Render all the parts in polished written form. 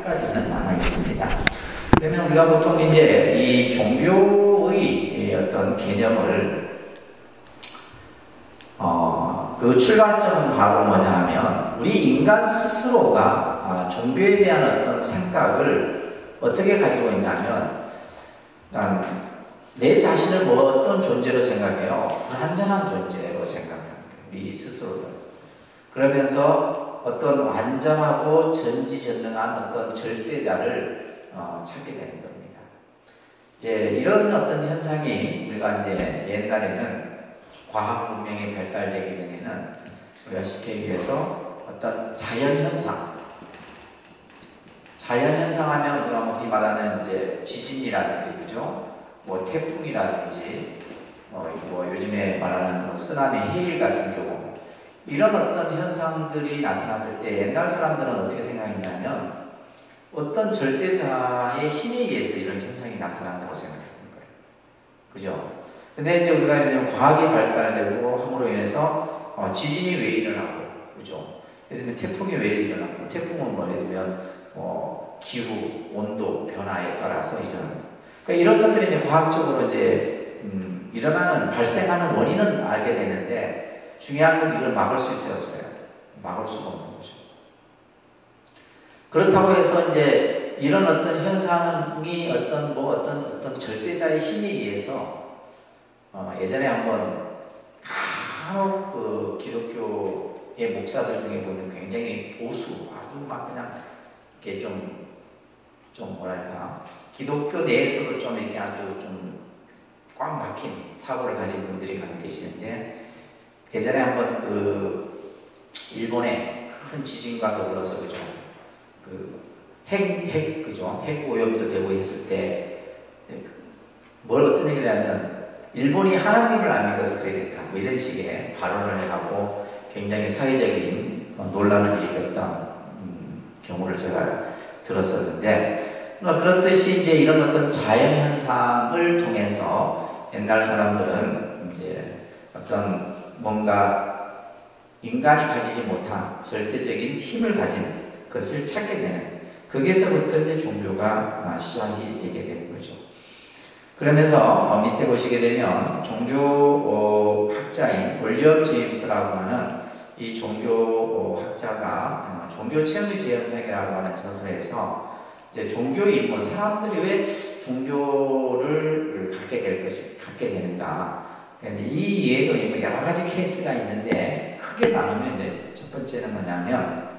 가지는 남아 있습니다. 그러면 우리가 보통 이제 이 종교의 어떤 개념을 그 출발점은 바로 뭐냐 하면 우리 인간 스스로가 종교에 대한 어떤 생각을 어떻게 가지고 있냐면 내 자신을 뭐 어떤 존재로 생각해요? 불완전한 존재로 생각합니다. 우리 스스로를. 그러면서 어떤 완전하고 전지전능한 어떤 절대자를 찾게 되는 겁니다. 이제 이런 어떤 현상이 우리가 이제 옛날에는 과학 문명이 발달되기 전에는 우리가 쉽게 얘기해서 어떤 자연현상 하면 우리가 뭐 흔히 말하는 이제 지진이라든지 그죠? 뭐 태풍이라든지 뭐 요즘에 말하는 뭐 쓰나미, 해일 같은 경우 이런 어떤 현상들이 나타났을 때 옛날 사람들은 어떻게 생각했냐면 어떤 절대자의 힘에 의해서 이런 현상이 나타난다고 생각했던 거예요. 그죠? 근데 이제 우리가 이제 과학이 발달되고 함으로 인해서 지진이 왜 일어나고, 그죠? 예를 들면 태풍이 왜 일어나고, 태풍은 뭐 예를 들면 기후, 온도 변화에 따라서 일어나는. 그러니까 이런 것들이 이제 과학적으로 이제 일어나는 발생하는 원인은 알게 되는데 중요한 건 이걸 막을 수 있어요, 없어요? 막을 수가 없는 거죠. 그렇다고 해서 이제 이런 어떤 현상이 어떤 절대자의 힘에 의해서 예전에 한번 간혹 그 기독교의 목사들 중에 보면 굉장히 보수, 아주 막 그냥 이렇게 좀 뭐랄까 기독교 내에서도 좀 이렇게 아주 좀 꽉 막힌 사고를 가진 분들이 가끔 계시는데 예전에 한번 그 일본의 큰 지진과 더불어서 그죠 그 핵 오염도 되고 했을 때 뭘 어떤 얘기를 하면 일본이 하나님을 안 믿어서 그래 됐다 뭐 이런 식의 발언을 해가고 굉장히 사회적인 논란을 일으켰던 경우를 제가 들었었는데 그렇듯이 이제 이런 어떤 자연 현상을 통해서 옛날 사람들은 이제 어떤 뭔가 인간이 가지지 못한 절대적인 힘을 가진 것을 찾게 되는 거기에서부터 이제 종교가 시작이 되게 되는 거죠. 그러면서 밑에 보시게 되면 종교 학자인 윌리엄 제임스라고 하는 이 종교 학자가 종교 체험의 재현상이라고 하는 저서에서 이제 종교 인문 사람들이 왜 종교를 갖게 되는가. 근데 이 이외에도 여러 가지 케이스가 있는데 크게 나누면 이제 첫 번째는 뭐냐면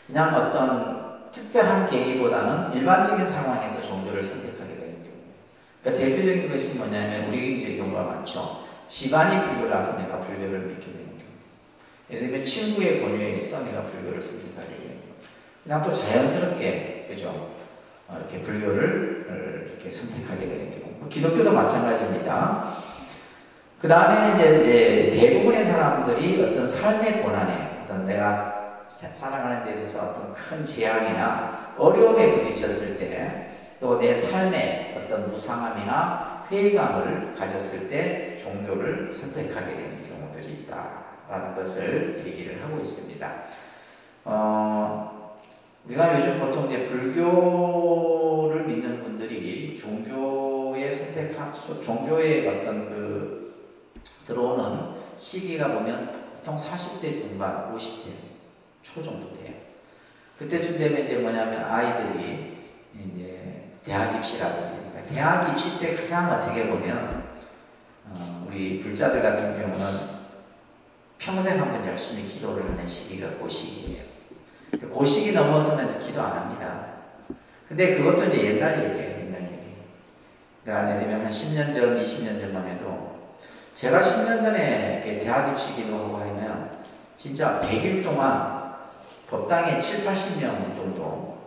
그냥 어떤 특별한 계기보다는 일반적인 상황에서 종교를 선택하게 되는 경우. 그러니까 대표적인 것이 뭐냐면 우리 이제 경우가 많죠. 집안이 불교라서 내가 불교를 믿게 되는 경우. 예를 들면 친구의 권유에 의해서 내가 불교를 선택하게 되는 경우. 그냥 또 자연스럽게 그죠? 이렇게 불교를 이렇게 선택하게 되는 경우. 기독교도 마찬가지입니다. 그 다음에는 이제 대부분의 사람들이 어떤 삶의 고난에 어떤 내가 살아가는 데 있어서 어떤 큰 재앙이나 어려움에 부딪혔을 때 또 내 삶에 어떤 무상함이나 회의감을 가졌을 때 종교를 선택하게 되는 경우들이 있다라는 것을 얘기를 하고 있습니다. 우리가 요즘 보통 이제 불교를 믿는 분들이 종교에 어떤 들어오는 시기가 보면 보통 40대 중반, 50대 초 정도 돼요. 그때쯤 되면 이제 뭐냐면 아이들이 이제 대학 입시라든지, 그러니까 대학 입시 때 가장 어떻게 보면 우리 불자들 같은 경우는 평생 한번 열심히 기도를 하는 시기가 그 시기예요. 그 시기 넘어서는 기도 안 합니다. 근데 그것도 이제 옛날 얘기예요, 옛날 얘기. 그러니까 예를 들면 한 10년 전, 20년 전만 해도 제가 10년 전에 이렇게 대학 입시 기도하고 하면 진짜 100일 동안 법당에 7, 80명 정도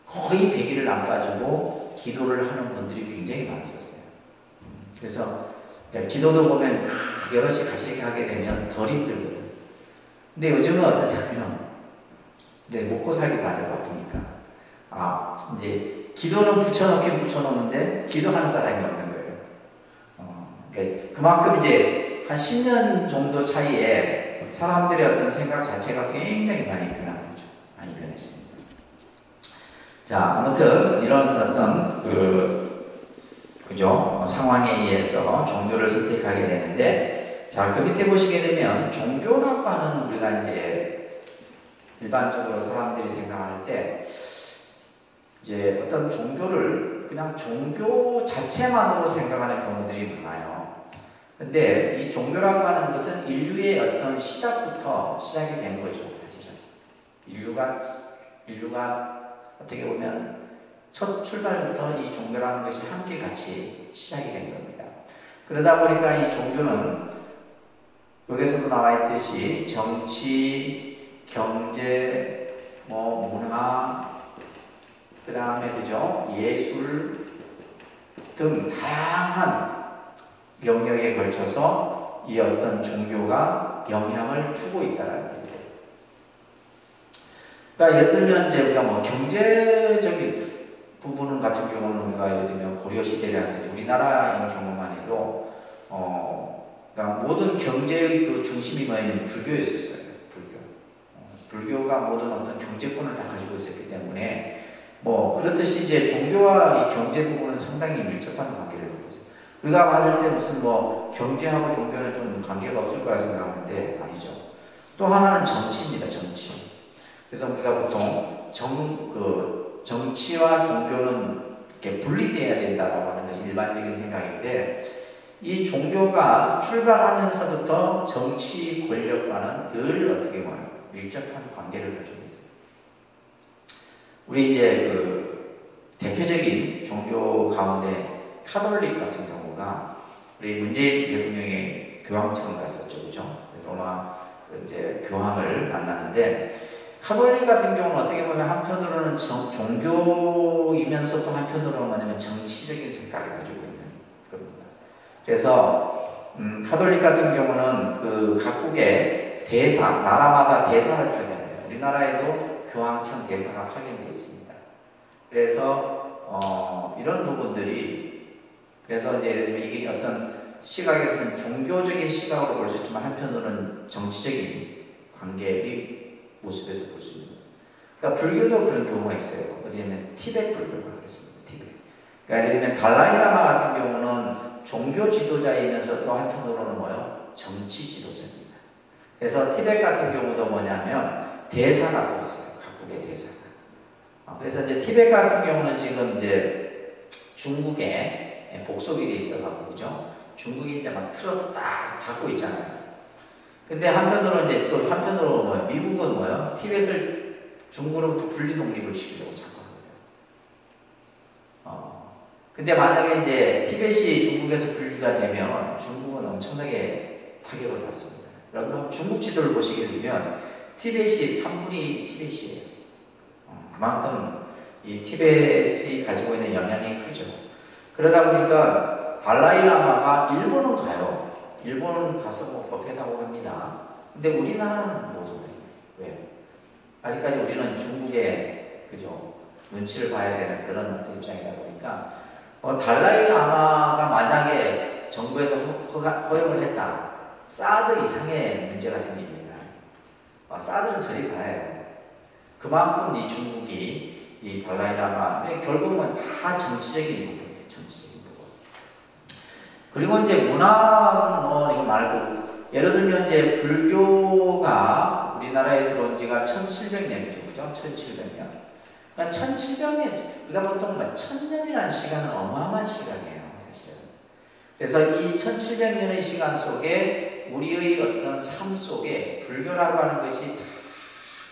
거의 100일을 안 빠지고 기도를 하는 분들이 굉장히 많았었어요. 그래서 기도도 보면 여럿이 같이 이렇게 하게 되면 덜 힘들거든. 근데 요즘은 어떠냐면 이제 먹고 살기 다들 바쁘니까 이제 기도는 붙여놓는데 기도하는 사람이 없는 거예요. 그러니까 그만큼 이제 한 10년 정도 차이에 사람들의 어떤 생각 자체가 굉장히 많이 변한 거죠. 많이 변했습니다. 자, 아무튼 이런 어떤 그죠? 상황에 의해서 종교를 선택하게 되는데, 자, 그 밑에 보시게 되면 종교라고 하는 우리가 이제 일반적으로 사람들이 생각할 때 이제 어떤 종교를 그냥 종교 자체만으로 생각하는 경우들이 많아요. 근데 이 종교라고 하는 것은 인류의 어떤 시작부터 시작이 된 거죠, 사실은. 인류가 어떻게 보면 첫 출발부터 이 종교라는 것이 함께 같이 시작이 된 겁니다. 그러다 보니까 이 종교는 여기서도 나와 있듯이 정치, 경제, 문화, 그 다음에 그죠? 예술 등 다양한 영역에 걸쳐서 이 어떤 종교가 영향을 주고 있다는 거예요. 그러니까 예를 들면 이제 우리가 경제적인 부분 같은 경우는 우리가 예를 들면 고려 시대라든지 우리나라의 경우만 해도 그러니까 모든 경제의 그 중심이 뭐냐면 불교였었어요. 불교가 모든 어떤 경제권을 다 가지고 있었기 때문에 그렇듯이 이제 종교와 이 경제 부분은 상당히 밀접한 관계를 갖고 있어요. 우리가 맞을 때 무슨 경제하고 종교는 좀 관계가 없을 거라 생각하는데 아니죠. 또 하나는 정치입니다. 정치. 그래서 우리가 보통 정치와 종교는 이렇게 분리돼야 된다고 하는 것이 일반적인 생각인데, 이 종교가 출발하면서부터 정치 권력과는 늘 어떻게 보면 밀접한 관계를 가지고 있습니다. 우리 이제 대표적인 종교 가운데 카톨릭 같은 경우가 우리 문재인 대통령이 교황청을 갔었죠, 그죠? 로마 이제 교황을 만났는데, 카톨릭 같은 경우는 어떻게 보면 한편으로는 종교이면서도 한편으로는 뭐냐면 정치적인 색깔을 가지고 있는 겁니다. 그래서 카톨릭 같은 경우는 그 각국의 대사, 나라마다 대사를 파견해요. 우리나라에도 교황청 대사가 파견되어 있습니다. 그래서 이런 부분들이, 그래서 이제 예를 들면 이게 어떤 시각에서는 종교적인 시각으로 볼 수 있지만 한편으로는 정치적인 관계의 모습에서 볼 수 있는 거예요. 그러니까 불교도 그런 경우가 있어요. 어디냐면 티베트 불교가 그랬습니다. 티베트. 그러니까 예를 들면 달라이라마 같은 경우는 종교 지도자이면서 또 한편으로는 정치 지도자입니다. 그래서 티베트 같은 경우도 뭐냐면 대사라고 있어요. 각국의 대사가. 그래서 이제 티베트 같은 경우는 지금 이제 중국에 복속이 돼 있어가지고, 그죠? 중국이 이제 막 틀어 딱 잡고 있잖아요. 근데 한편으로 이제 또 한편으로 미국은 티벳을 중국으로부터 분리 독립을 시키려고 자꾸 합니다. 근데 만약에 이제 티벳이 중국에서 분리가 되면 중국은 엄청나게 타격을 받습니다. 여러분 중국 지도를 보시게 되면 티벳이 3분의 1이 티벳이에요. 그만큼 이 티벳이 가지고 있는 영향이 크죠. 그러다 보니까 달라이라마가 일본은 가요. 일본은 가서 법회다고 합니다. 근데 우리나라는 못 오네요. 왜? 아직까지 우리는 중국의 그죠? 눈치를 봐야 되는 그런 입장이다 보니까 달라이라마가 만약에 정부에서 허용을 했다. 사드 이상의 문제가 생깁니다. 사드는 저리 가요. 그만큼 이 중국이 이 달라이라마 결국은 다 정치적인 부분이에요. 정치적인 부분. 그리고 이제 문화 이거 말고 예를 들면 이제 불교가 우리나라에 들어온 지가 1700년이죠. 그죠? 1700년. 그러니까 1700년, 우리가 보통 1000년이라는 시간은 어마어마한 시간이에요. 사실은. 그래서 이 1700년의 시간 속에 우리의 어떤 삶 속에 불교라고 하는 것이 다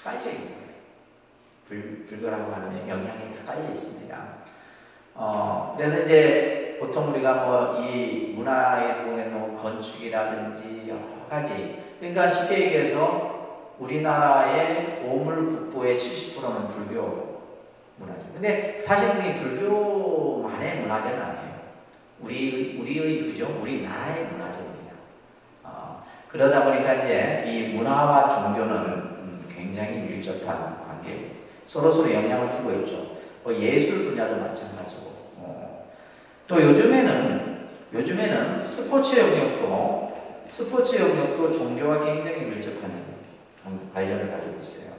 깔려있는 거예요. 불교라고 하는 영향이 다 깔려 있습니다. 그래서 이제 보통 우리가 이 문화의 경우에는 건축이라든지 여러 가지, 그러니까 쉽게 얘기해서 우리나라의 보물 국보의 70%는 불교 문화죠. 근데 사실 그게 불교만의 문화재는 아니에요. 우리의 그죠? 우리나라의 문화재입니다. 그러다 보니까 이제 이 문화와 종교는 굉장히 밀접한 관계, 서로 영향을 주고 있죠. 예술 분야도 마찬가지고. 또 요즘에는 스포츠 영역도 종교와 굉장히 밀접한 관련을 가지고 있어요.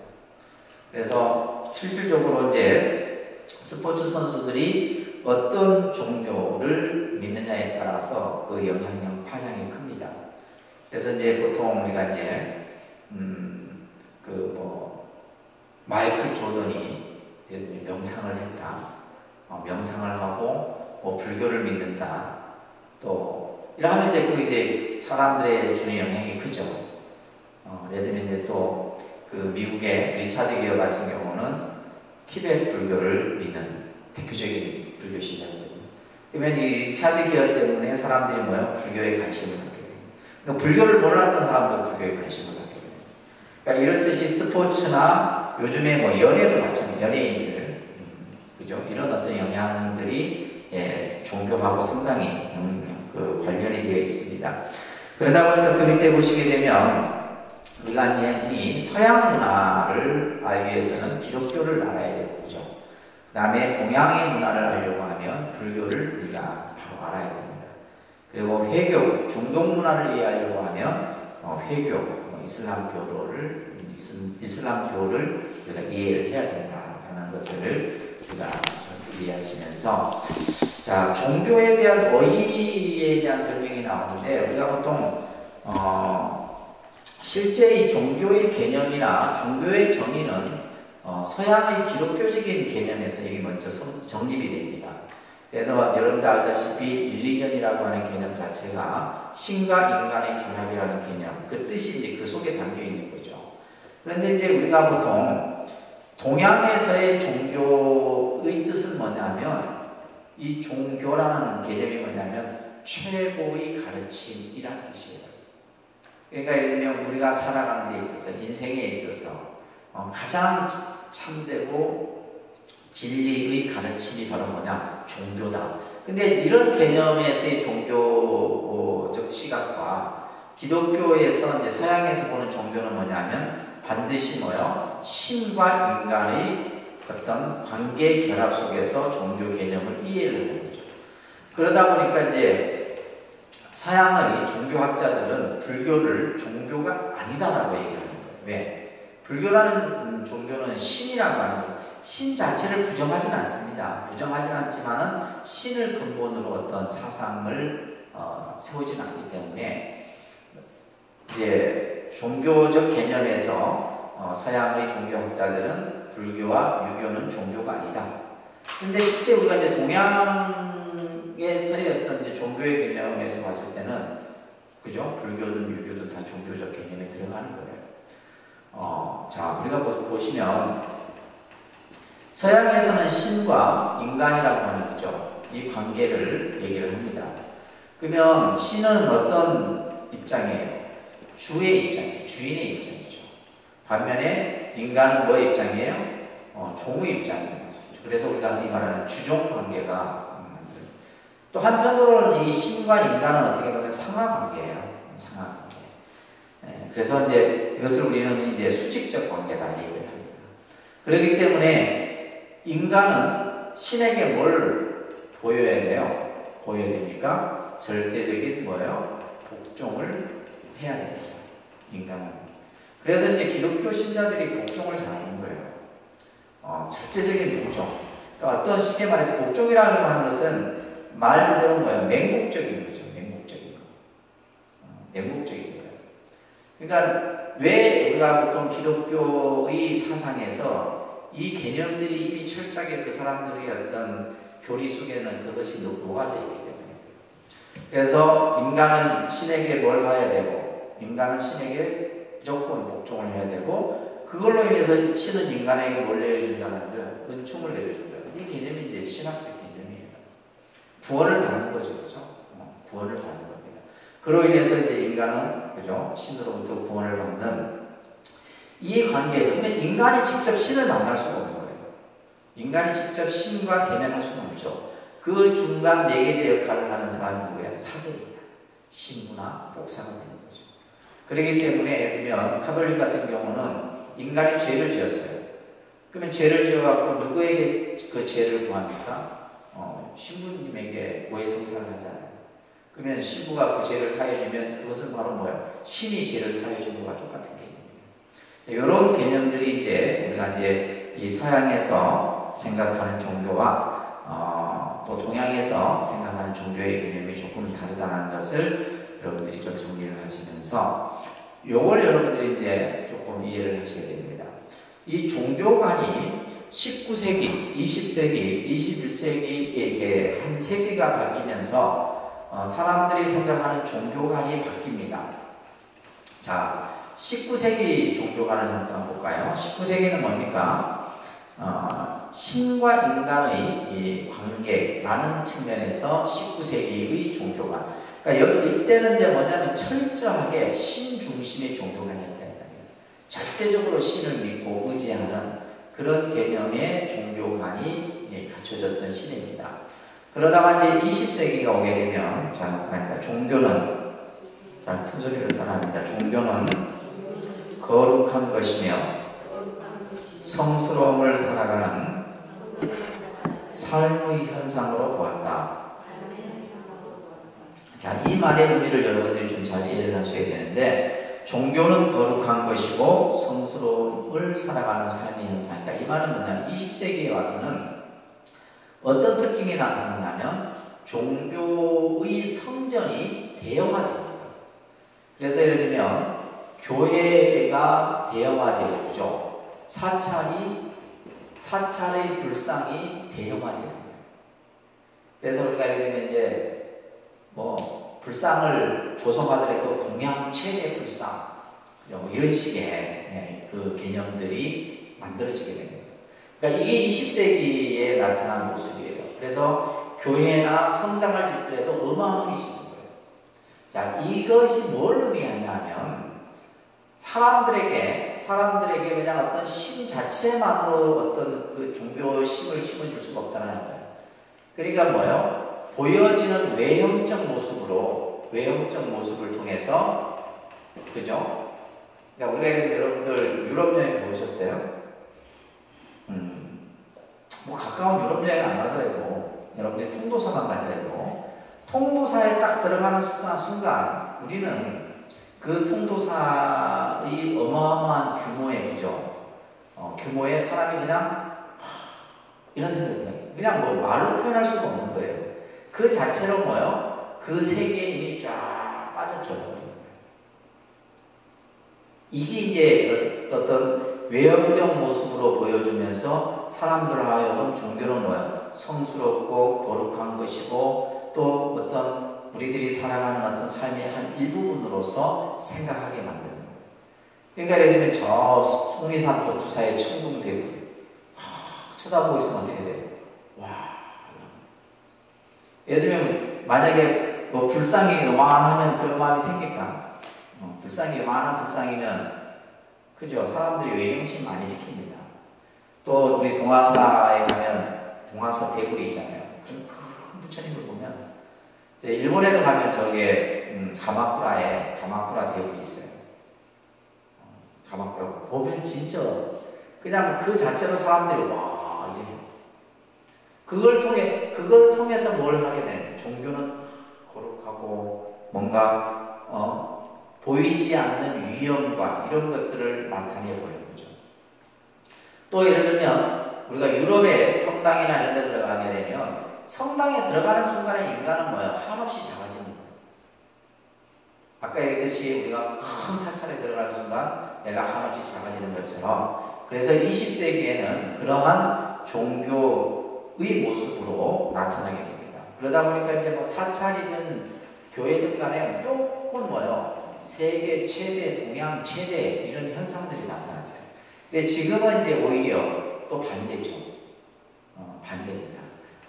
그래서 실질적으로 이제 스포츠 선수들이 어떤 종교를 믿느냐에 따라서 그 영향력 파장이 큽니다. 그래서 이제 보통 우리가 이제 마이클 조던이 예를 들면 명상을 했다, 명상을 하고 뭐 불교를 믿는다, 또 이러면 이제 그 이제 사람들의 주는 영향이 크죠. 예를 들면 이제 또 그 미국의 리차드 기어 같은 경우는 티베트 불교를 믿는 대표적인 불교 신자거든요. 그러면 이 리차드 기어 때문에 사람들이 뭐야? 불교에 관심을 갖게 돼요. 그러니까 불교를 몰랐던 사람도 불교에 관심을 갖게 돼요. 그러니까 이런 스포츠나 요즘에 뭐 연예도 마찬가지, 연예인들, 그죠? 이런 어떤 영향들이 종교하고 상당히 관련이 되어 있습니다. 그러다 보니까 그 밑에 보시게 되면 우리가 이제 흔히 서양 문화를 알기 위해서는 기독교를 알아야 되는 거죠. 그 다음에 동양의 문화를 알려고 하면 불교를 우리가 바로 알아야 됩니다. 그리고 회교, 중동 문화를 이해하려고 하면 회교, 이슬람교를 우리가 이해를 해야 된다라는 것을 우리가 이해하시면서, 자, 종교에 대한 어휘에 대한 설명이 나오는데, 우리가 보통 실제 이 종교의 개념이나 종교의 정의는 서양의 기독교적인 개념에서 이게 먼저 정립이 됩니다. 그래서 여러분들 알다시피 릴리전이라고 하는 개념 자체가 신과 인간의 결합이라는 개념, 그 뜻이 이제 그 속에 담겨 있는 거죠. 그런데 이제 우리가 보통 동양에서의 종교의 뜻은 뭐냐면, 이 종교라는 개념이 뭐냐면 최고의 가르침이라는 뜻이에요. 그러니까 예를 들면 우리가 살아가는 데 있어서, 인생에 있어서 가장 참되고 진리의 가르침이 바로 뭐냐? 종교다. 근데 이런 개념에서의 종교적 시각과 기독교에서 이제 서양에서 보는 종교는 뭐냐면 반드시 뭐요? 신과 인간의 어떤 관계 결합 속에서 종교 개념을 이해를 하는 거죠. 그러다 보니까 이제 서양의 종교학자들은 불교를 종교가 아니다라고 얘기하는 거예요. 왜? 불교라는 종교는 신이라고 하는 것은 신 자체를 부정하지는 않습니다. 부정하지는 않지만은 신을 근본으로 어떤 사상을 세우지는 않기 때문에 이제 종교적 개념에서 서양의 종교학자들은 불교와 유교는 종교가 아니다. 근데 실제 우리가 이제 동양에서의 어떤 이제 종교의 개념에서 봤을 때는, 그죠? 불교든 유교든 다 종교적 개념에 들어가는 거예요. 자, 우리가 보시면 서양에서는 신과 인간이라고 하는 거죠. 이 관계를 얘기를 합니다. 그러면 신은 어떤 입장이에요? 주의 입장이에요. 주인의 입장이죠. 반면에 인간은 뭐의 입장이에요? 종의 입장입니다. 그래서 우리가 흔히 말하는 주종 관계가 또 한편으로는 이 신과 인간은 어떻게 보면 상하 관계예요. 상하 관계. 그래서 이제 이것을 우리는 이제 수직적 관계다 얘기를 합니다. 그렇기 때문에 인간은 신에게 뭘 보여야 돼요? 보여야 됩니까? 절대적인 뭐예요? 복종을 해야 됩니다. 인간은. 그래서 이제 기독교 신자들이 복종을 잘하는 거예요. 절대적인 복종. 그러니까 어떤 쉽게 말해서 복종이라고 하는 것은 말 그대로 뭐예요? 맹목적인 거죠. 맹목적인 거. 맹목적인 거예요. 그러니까 왜 우리가 보통 기독교의 사상에서 이 개념들이 이미 철저하게 그 사람들의 어떤 교리 속에는 그것이 녹아져 있기 때문에. 그래서 인간은 신에게 뭘 해야 되고, 인간은 신에게 무조건 복종을 해야 되고, 그걸로 인해서 신은 인간에게 뭘 내려준다는 거예요? 은총을 내려준다. 이 개념이 이제 신학적 개념이에요. 구원을 받는 거죠, 그죠? 구원을 받는 겁니다. 그로 인해서 이제 인간은, 그죠? 신으로부터 구원을 받는 이 관계에서, 인간이 직접 신을 만날 수가 없는 거예요. 인간이 직접 신과 대면할 수는 없죠. 그 중간 매개제 역할을 하는 사람이 누구예요? 사제입니다. 신부나 목사가 되는 거죠. 그렇기 때문에 예를 들면 카톨릭 같은 경우는 인간이 죄를 지었어요. 그러면 죄를 지어갖고 누구에게 그 죄를 구합니까? 신부님에게 고해성사를 하잖아요. 그러면 신부가 그 죄를 사해주면 그것은 바로 뭐예요? 신이 죄를 사해주는 것과 똑같은 개념입니다. 이런 개념들이 이제 우리가 이제 이 서양에서 생각하는 종교와 또 동양에서 생각하는 종교의 개념이 조금 다르다는 것을 여러분들이 좀 정리를 하시면서 요걸 여러분들이 이제 조금 이해를 하셔야 됩니다. 이 종교관이 19세기, 20세기, 21세기에 한 세기가 바뀌면서 사람들이 생각하는 종교관이 바뀝니다. 자, 19세기 종교관을 한번 볼까요? 19세기는 뭡니까? 신과 인간의 이 관계라는 측면에서 19세기의 종교관. 그러니까 이때는 이제 뭐냐면 철저하게 신 중심의 종교관이었다는 거예요. 절대적으로 신을 믿고 의지하는 그런 개념의 종교관이 갖춰졌던 시대입니다. 그러다가 이제 20세기가 오게 되면 자 나타납니다. 종교는 자 큰 소리로 따라합니다. 종교는 거룩한 것이며 성스러움을 살아가는 삶의 현상으로 보았다. 자, 이 말의 의미를 여러분들이 좀 잘 이해를 하셔야 되는데 종교는 거룩한 것이고 성스러움을 살아가는 삶의 현상이다. 이 말은 뭐냐면 20세기에 와서는 어떤 특징이 나타나냐면 종교의 성전이 대형화됩니다. 그래서 예를 들면 교회가 대형화되고 있죠. 사찰의 불상이 대형화됩니다. 그래서 우리가 예를 들면 이제 뭐 불상을 조성하더라도 동양 최대 불상 뭐 이런 식의 그 개념들이 만들어지게 됩니다. 그러니까 이게 20세기에 나타난 모습이에요. 그래서 교회나 성당을 짓더라도 어마어마하게 짓는 거예요. 자, 이것이 뭘 의미하냐면 사람들에게 그냥 어떤 신 자체만으로 어떤 그 종교심을 심어줄 수가 없다는 거예요. 그러니까 뭐예요? 보여지는 외형적 모습을 통해서, 그죠? 그러니까 우리가 예를 들면 여러분들 유럽 여행 가보셨어요? 뭐 가까운 유럽 여행 안 가더라도 여러분들이 통도사만 가더라도 통도사에 딱 들어가는 순간 우리는 그 통도사의 어마어마한 규모의, 그죠? 규모의 사람이 그냥 이런 생각이 그냥 뭐 말로 표현할 수가 없는 거예요. 그 자체로 뭐요? 그 세계에 이미 쫙 빠져들어가는 거예요. 이게 이제 어떤 외형적 모습으로 보여주면서 사람들 하여금 종교는 뭐예요? 성스럽고 거룩한 것이고 또 어떤 우리들이 살아가는 어떤 삶의 한 일부분으로서 생각하게 만드는 거예요. 그러니까 예를 들면 저 속리산도 주사의 청궁대구 쳐다보고 있으면 어떻게 돼요? 와. 예를 들면 만약에 뭐 불상이 요만하면 그런 마음이 생길까? 불상이 요만한 불상이면 그죠? 사람들이 외경심 많이 일으킵니다. 또 우리 동화사에 가면 동화사 대굴이 있잖아요. 그런 큰 부처님을 보면 일본에도 가면 저게 가마쿠라 대굴이 있어요. 가마쿠라 보면 진짜 그냥 그 자체로 사람들이 와 이래요. 그걸 통해서 뭘 하게 되는? 종교는 거룩하고 뭔가 보이지 않는 위험과 이런 것들을 나타내 보이는 거죠. 또 예를 들면 우리가 유럽의 성당이나 이런 데 들어가게 되면 성당에 들어가는 순간에 인간은 뭐예요? 한없이 작아지는 거예요. 아까 얘기했듯이 우리가 큰 사찰에 들어가는 순간 내가 한없이 작아지는 것처럼 그래서 20세기에는 그러한 종교의 모습으로 나타나게 됩니다. 그러다 보니까 이제 뭐 사찰이든 교회든 간에 무조건 뭐예요? 세계 최대, 동양 최대 이런 현상들이 나타났어요. 근데 지금은 이제 오히려 또 반대죠. 반대입니다.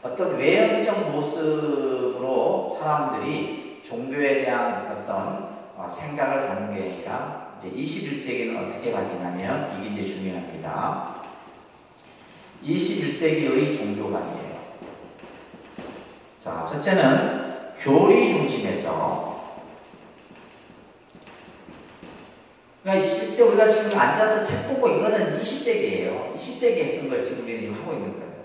어떤 외형적 모습으로 사람들이 종교에 대한 어떤 생각을 갖는 게 아니라 이제 21세기는 어떻게 바뀌냐면 이게 이제 중요합니다. 21세기의 종교관이에요. 자, 첫째는 교리 중심에서 그러니까 실제 우리가 지금 앉아서 책 보고 이거는 20세기예요. 20세기에 했던 걸 지금 우리가 지금 하고 있는 거예요.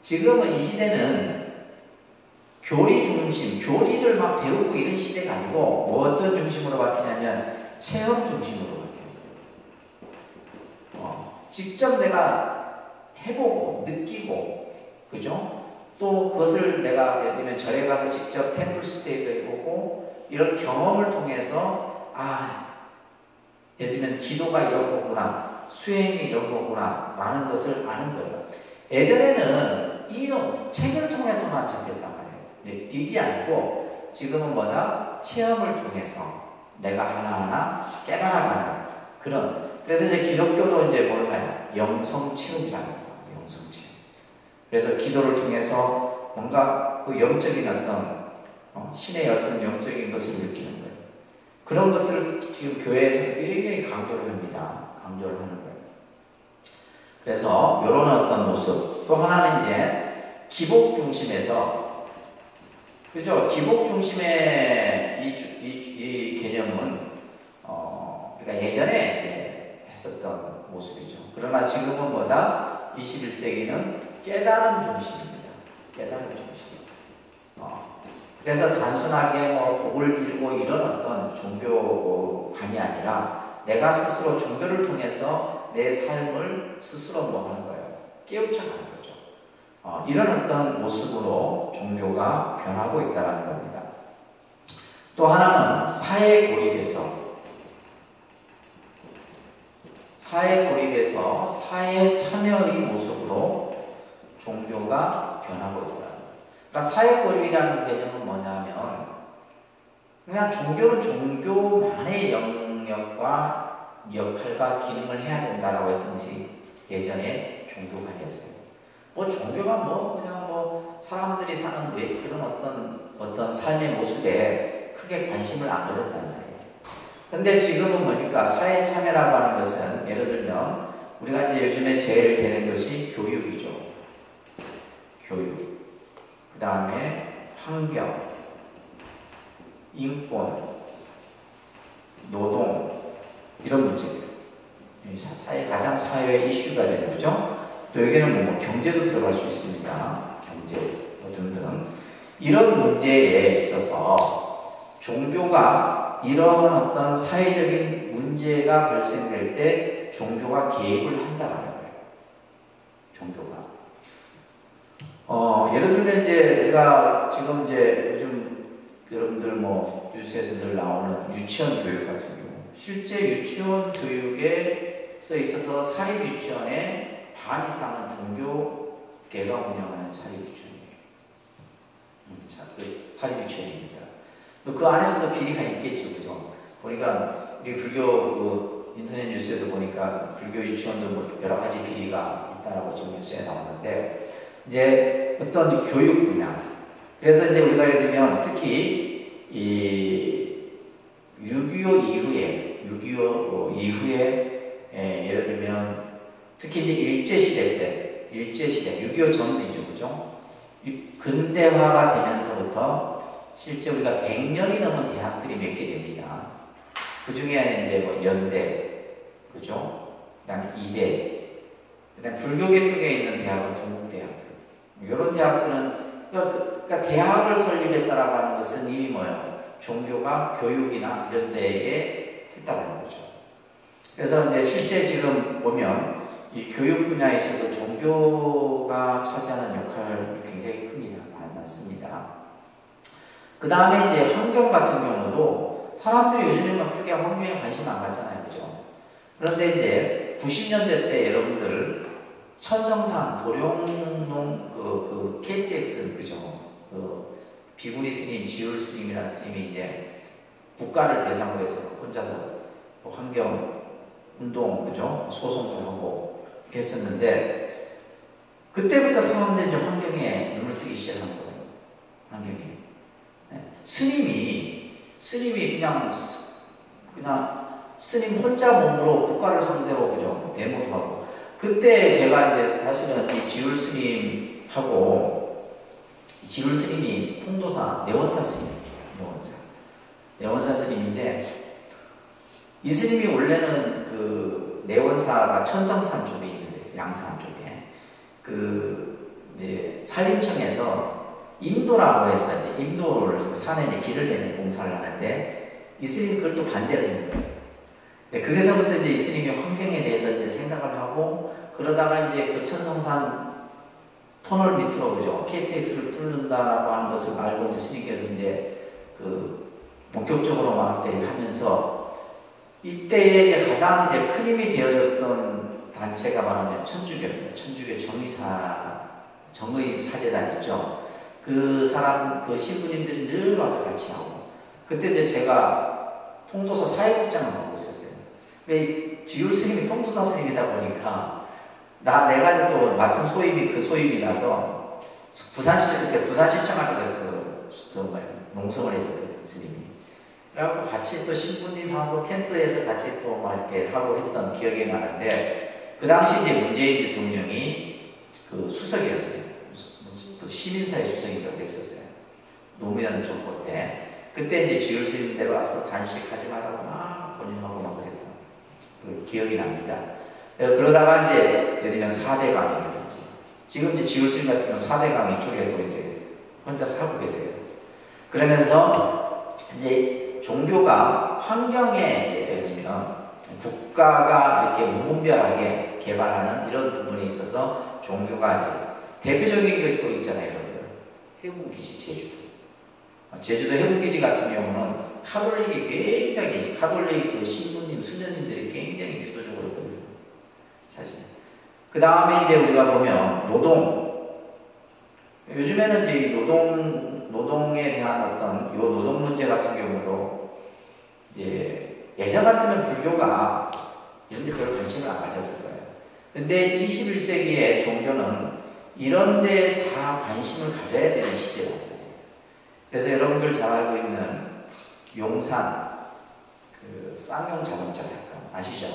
지금은 이 시대는 교리 중심, 교리를 막 배우고 이런 시대가 아니고 뭐 어떤 중심으로 바뀌냐면 체험 중심으로 바뀌어요. 직접 내가 해보고 느끼고, 그죠? 또 그것을 내가 예를 들면 절에 가서 직접 템플스테이도 해보고 이런 경험을 통해서 예를 들면 기도가 이런 거구나, 수행이 이런 거구나 라는 것을 아는 거예요. 예전에는 이 책을 통해서만 접했단 말이에요. 이게 아니고 지금은 뭐다? 체험을 통해서 내가 하나하나 깨달아가는 그런. 그래서 이제 기독교도 이제 뭘 하냐? 영성 체험이라는 거예요. 영성 체험. 그래서 기도를 통해서 뭔가 그 영적인 어떤 신의 어떤 영적인 것을 느끼는 거예요. 그런 것들을 지금 교회에서 굉장히 강조를 합니다. 강조를 하는 거예요. 그래서 이런 어떤 모습. 또 하나는 이제 기복 중심에서, 그죠? 기복 중심의 이 개념은 그러니까 예전에 이제 했었던 모습이죠. 그러나 지금은 뭐다? 21세기는 깨달음 중심입니다. 깨달음 중심. 그래서 단순하게 뭐 복을 빌고 이런 어떤 종교관이 아니라 내가 스스로 종교를 통해서 내 삶을 스스로 뭐 하는 거예요? 깨우쳐가는 거죠. 이런 어떤 모습으로 종교가 변하고 있다는 겁니다. 또 하나는 사회 고립에서 사회 참여의 모습으로 종교가 변하고 있다. 그러니까 사회 고립이라는 개념은 뭐냐면 그냥 종교는 종교만의 영역과 역할과 기능을 해야 된다라고 했던 것이 예전에 종교관이었어요. 뭐 종교가 그냥 사람들이 사는 왜 그런 어떤 삶의 모습에 크게 관심을 안 가졌단 말이에요. 근데 지금은 뭐니까 사회 참여라고 하는 것은 예를 들면 우리가 이제 요즘에 제일 되는 것이 교육이죠. 교육. 그 다음에 환경, 인권, 노동 이런 문제들. 가장 사회 이슈가 되는 거죠. 또 여기는 뭐 경제도 들어갈 수 있습니다. 경제 등등. 이런 문제에 있어서 종교가 이런 어떤 사회적인 문제가 발생될 때 종교가 개입을 한다는 거예요. 종교가. 예를 들면 이제 우리가 지금 이제 요즘 여러분들 뭐 뉴스에서 늘 나오는 유치원 교육 같은 경우, 실제 유치원 교육에 있어서 사립 유치원의 반 이상은 종교계가 운영하는 사립 유치원이에요. 사립 유치원입니다. 그 안에서도 비리가 있겠죠, 그죠? 보니까 우리 불교 인터넷 뉴스에도 보니까 불교 유치원도 뭐 여러 가지 비리가 있다라고 지금 뉴스에 나오는데, 이제 어떤 교육 분야. 그래서 이제 우리가 예를 들면 특히 이 6.25 이후에 예를 들면 특히 이제 일제시대, 6.25 전이죠, 그죠? 근대화가 되면서부터 실제 우리가 100년이 넘은 대학들이 몇 개 됩니다. 그 중에 이제 뭐 연대, 그죠? 그 다음에 이대, 그 다음에 불교계 쪽에 있는 대학은 동국대학. 이런 대학들은, 그러니까 대학을 설립했다라고 하는 것은 이미 뭐예요? 종교가 교육이나 이런 데에 했다는 거죠. 그래서 이제 실제 지금 보면 이 교육 분야에서도 종교가 차지하는 역할이 굉장히 큽니다. 많습니다. 그 다음에 이제 환경 같은 경우도 사람들이 요즘에는 크게 환경에 관심 안 가잖아요. 그죠? 그런데 이제 90년대 때 여러분들 천성산 도룡농 KTX, 그죠? 비구니 스님, 지울 스님이라는 스님이 이제 국가를 대상으로 해서 혼자서 환경 운동, 그죠? 소송도 하고 이렇게 했었는데, 그때부터 사람들이 이제 환경에 눈을 뜨기 시작한 거예요. 환경에. 네. 스님이 그냥 스님 혼자 몸으로 국가를 상대로, 그죠? 데모도 하고. 그때 제가 이제 사실은 이 지울 스님이 통도사 내원사 스님입니다. 내원사 스님인데, 이 스님이 원래는 그 내원사가 천성산 쪽에 있는데, 양산 쪽에 이제 산림청에서 인도라고 해서 이제 인도를 산에 이제 길을 내는 공사를 하는데, 이 스님이 그걸 또 반대를 했는 거예요. 그래서부터 이제 이 스님이 환경에 대해서 이제 생각을 하고, 그러다가 이제 그 천성산 터널 밑으로 그죠? KTX를 뚫는다라고 하는 것을 알고 이제 스님께서 이제 그 본격적으로 막 이제 하면서 이때에 이제 가장 이제 큰 힘이 되어졌던 단체가 말하면 천주교입니다. 천주교 정의 사제단 있죠. 그 사람, 그 신부님들이 늘 와서 같이 하고, 그때 이제 제가 통도사 사회국장을 맡고 있었어요. 지율 스님이 통도사 스님이다 보니까, 내가 이제 또 맡은 소임이 그 소임이라서, 부산시, 그때 부산시청 앞에서 농성을 했어요, 스님이. 그래갖고 같이 또 신부님하고 텐트에서 같이 또 막 이렇게 하고 했던 기억이 나는데, 그 당시 이제 문재인 대통령이 그 수석이었어요. 그 시민사회 수석이라고 했었어요. 노무현 정부 때. 그때 이제 지율 스님들 와서 단식하지 말라고 막 권유하고 막 그랬던 그 기억이 납니다. 그러다가 이제 예를 들면 4대 강이라든지, 지금 이제 지율 스님 같은 경우는 4대 강 이쪽에 또 이제 혼자 살고 계세요. 그러면서 이제 종교가 환경에 이제 예를 들면 국가가 이렇게 무분별하게 개발하는 이런 부분에 있어서 종교가 이제 대표적인 게 또 있잖아요, 여러분들. 해군기지 제주도. 제주도 해군기지 같은 경우는 카톨릭이 굉장히, 카톨릭 그 신부님, 수녀님들이 굉장히 주도적으로 보여요. 사실. 그 다음에 이제 우리가 보면 노동. 요즘에는 이제 노동에 대한 어떤 요 노동 문제 같은 경우도 이제 예전 같으면 불교가 이런 데 별 관심을 안 가졌을 거예요. 근데 21세기의 종교는 이런 데 다 관심을 가져야 되는 시대다. 그래서 여러분들 잘 알고 있는 용산 그 쌍용 자동차 사건 아시죠?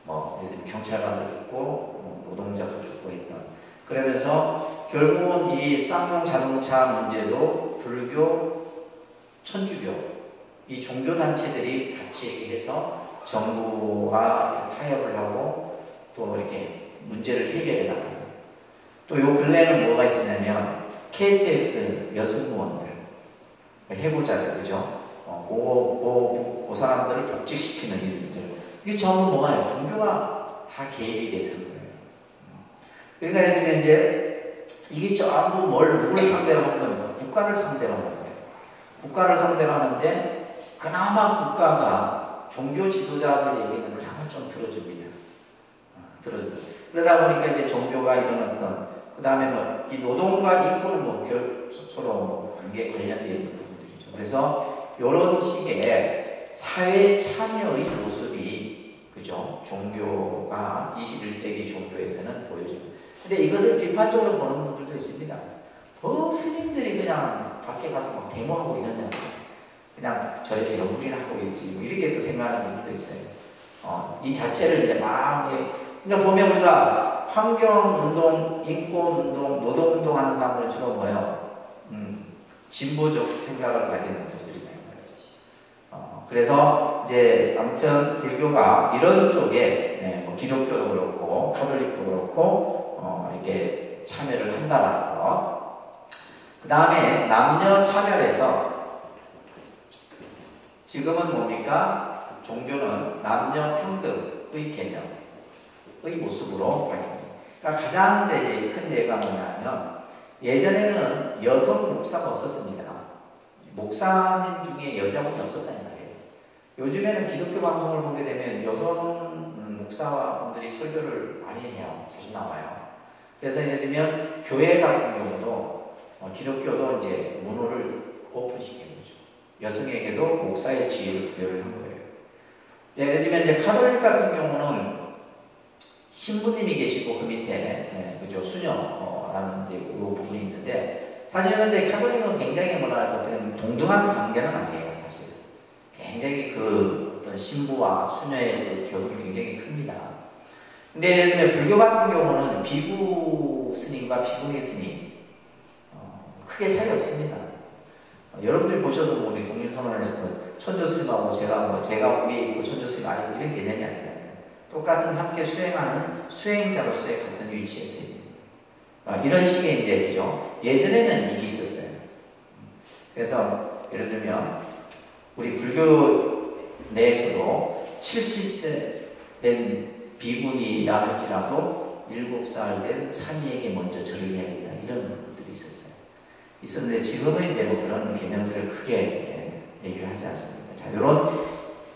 뭐 예를 들면 경찰관도 죽고 노동자도 죽고 했던. 그러면서 결국은 이 쌍용 자동차 문제도 불교, 천주교 이 종교 단체들이 같이 얘기해서 정부와 타협을 하고 또 이렇게 문제를 해결해 나가요. 또 요 근래에는 뭐가 있었냐면 KTX 여승무원들, 해고자들, 그죠? 그 사람들을 복직시키는 일들. 이게 전부 뭐가요? 종교가 다 개입이 돼서 그래요. 그러니까 예를 들면 이제 이게 전부 누구를 상대로 하는 겁니까? 국가를 상대로 하는 거예요. 국가를 상대로 하는데 그나마 국가가 종교 지도자들 얘기는 그나마 좀 들어줍니다. 들어줍니다. 그러다 보니까 이제 종교가 이런 어떤 그 다음에 뭐 이 노동과 인권은 뭐 서로 뭐 관련되어 있는 부분들이죠. 그래서 이런 식의 사회 참여의 모습이 그죠? 종교가 21세기 종교에서는 보여집니다. 근데 이것을 비판적으로 보는 분들도 있습니다. 스님들이 그냥 밖에 가서 막 데모하고 이러냐. 그냥 절에서 연불이나 하고 있지. 뭐 이렇게 또 생각하는 분들도 있어요. 이 자체를 이제 마음에, 그러니까 보면 우리가 환경운동, 인권운동, 노동운동 하는 사람들은 주로 뭐예요? 진보적 생각을 가진 분들이다. 그래서 이제 아무튼 불교가 이런 쪽에 뭐 기독교도 그렇고 카톨릭도 그렇고 이렇게 참여를 한다라는 거. 그 다음에 남녀 차별에서 지금은 뭡니까? 종교는 남녀 평등의 개념의 모습으로 밝힙니다. 그러니까 가장 큰 예가 뭐냐면 예전에는 여성 목사가 없었습니다. 목사님 중에 여자분이 없었다는 말이에요. 요즘에는 기독교 방송을 보게 되면 여성 목사와 분들이 설교를 많이 해요. 자주 나와요. 그래서 예를 들면 교회 같은 경우도 기독교도 이제 문호를 오픈시킨 거죠. 여성에게도 목사의 지위를 부여를 한 거예요. 예를 들면 이제 카톨릭 같은 경우는 신부님이 계시고 그 밑에 그죠 수녀라는 이제 이 부분이 있는데 사실 근데 카톨릭은 굉장히 뭐랄까 동등한 관계는 아니에요. 사실 굉장히 그 어떤 신부와 수녀의 그 격이 굉장히 큽니다. 근데 예를 들면 불교 같은 경우는 비구 스님과 비구니 스님 크게 차이 없습니다. 여러분들 보셔도 뭐 우리 독립선언에서도 천조 스님하고 제가 위에 있고 천조 스님 아니고 이런 개념이 아니잖아요. 똑같은 함께 수행하는 수행자로서의 같은 위치에서 있는 이런 식의 이제 그죠? 예전에는 이게 있었어요. 그래서 예를 들면 우리 불교 내에서도 70세 된 비구니라 할지라도 7살 된 산이에게 먼저 절을 해야 된다. 이런 것들이 있었는데 지금은 이제 뭐 그런 개념들을 크게 얘기를 하지 않습니다. 자, 이런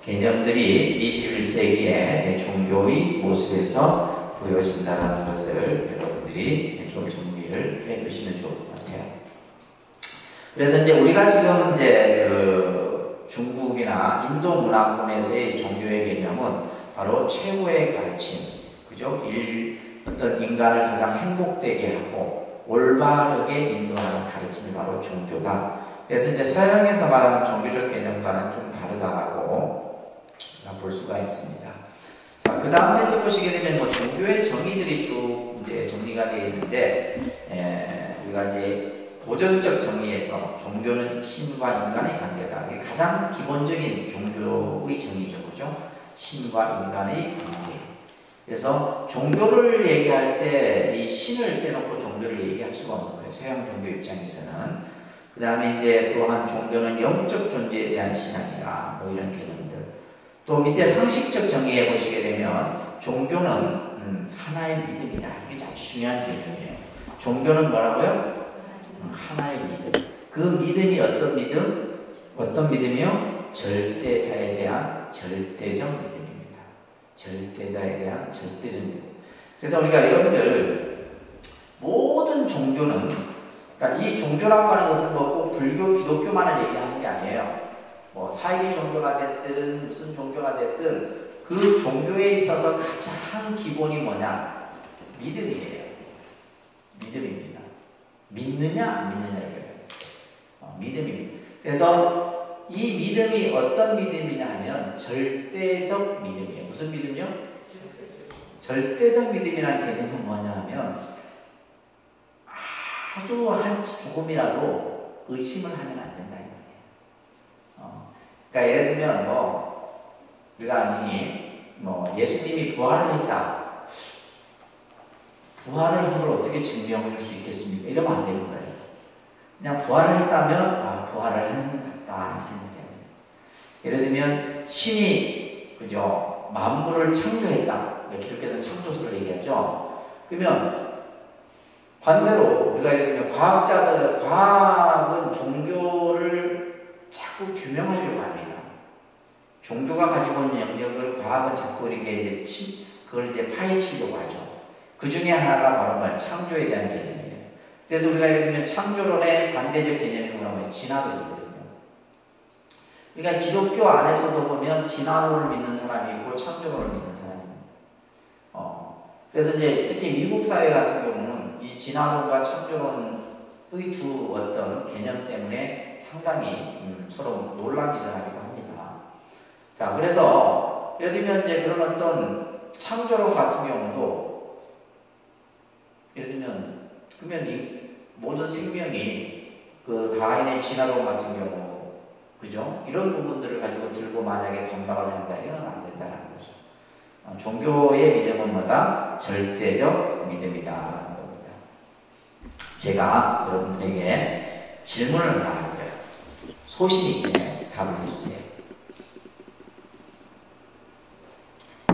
개념들이 21세기의 종교의 모습에서 보여진다는 것을 여러분들이 좀 정리를 해 두시면 좋을 것 같아요. 그래서 이제 우리가 지금 이제 그 중국이나 인도 문화권에서의 종교의 개념은 바로 최고의 가르침, 그죠? 어떤 인간을 가장 행복되게 하고 올바르게 인도하는 가르침이 바로 종교다. 그래서 이제 서양에서 말하는 종교적 개념과는 좀 다르다라고 볼 수가 있습니다. 자, 그 다음 페이지 보시게 되면 뭐 종교의 정의들이 쭉 이제 정리가 되어 있는데, 우리가 이제 고전적 정의에서 종교는 신과 인간의 관계다. 이게 가장 기본적인 종교의 정의죠, 그죠? 신과 인간의 관계. 그래서 종교를 얘기할 때 이 신을 빼놓고 종교를 얘기할 수가 없는 거예요. 서양 종교 입장에서는. 그 다음에 이제 또한 종교는 영적 존재에 대한 신앙이다. 뭐 이런 개념들. 또 밑에 상식적 정의해 보시게 되면 종교는 하나의 믿음이다. 이게 아주 중요한 개념이에요. 종교는 뭐라고요? 하나의 믿음. 그 믿음이 어떤 믿음? 어떤 믿음이요? 절대자에 대한 절대적 믿음입니다. 절대자에 대한 절대적 믿음. 그래서 우리가 여러분들 모든 종교는, 그러니까 이 종교라고 하는 것은 뭐 꼭 불교, 기독교만을 얘기하는 게 아니에요. 뭐 사이비 종교가 됐든 무슨 종교가 됐든 그 종교에 있어서 가장 기본이 뭐냐? 믿음이에요. 믿음입니다. 믿느냐 안 믿느냐 이거예요. 믿음입니다. 그래서 이 믿음이 어떤 믿음이냐 하면 절대적 믿음이에요. 무슨 믿음이요? 절대적 믿음이라는 개념은 뭐냐 하면 아주 한 조금이라도 의심을 하면 안 된다 이 말이에요. 그러니까 예를 들면 뭐 우리가 뭐 예수님이 부활을 했다. 부활을 어떻게 증명할 수 있겠습니까? 이러면 안 되는 거예요. 그냥 부활을 했다면 부활을 하는 것 같다 생각해야 돼요. 예를 들면 신이 그죠 만물을 창조했다. 기독교에서는 창조설을 얘기하죠. 그러면 반대로 우리가 예를 들면 과학은 종교를 자꾸 규명하려고 합니다. 종교가 가지고 있는 영역을 과학은 자꾸 이렇게 그걸 이제 파헤치려고 하죠. 그 중에 하나가 바로 뭐야? 창조에 대한 개념이에요. 그래서 우리가 예를 들면 창조론의 반대적 개념이 뭐라고 해요? 진화론이거든요. 그러니까 기독교 안에서도 보면 진화론을 믿는 사람이 있고 창조론을 믿는 사람이 있고. 그래서 이제 특히 미국 사회 같은 경우는 이 진화론과 창조론의 두 어떤 개념 때문에 상당히 서로 논란이 일어나기도 합니다. 자, 그래서 예를 들면 이제 그런 어떤 창조론 같은 경우도 예를 들면 그러면 이 모든 생명이 그 다인의 진화론 같은 경우 그죠? 이런 부분들을 가지고 들고 만약에 반박을 한다 이건 안 된다는 거죠. 종교의 믿음은 뭐다? 절대적 믿음이다. 제가 여러분들에게 질문을 하나 할 거예요. 소신 있게 답을 해주세요.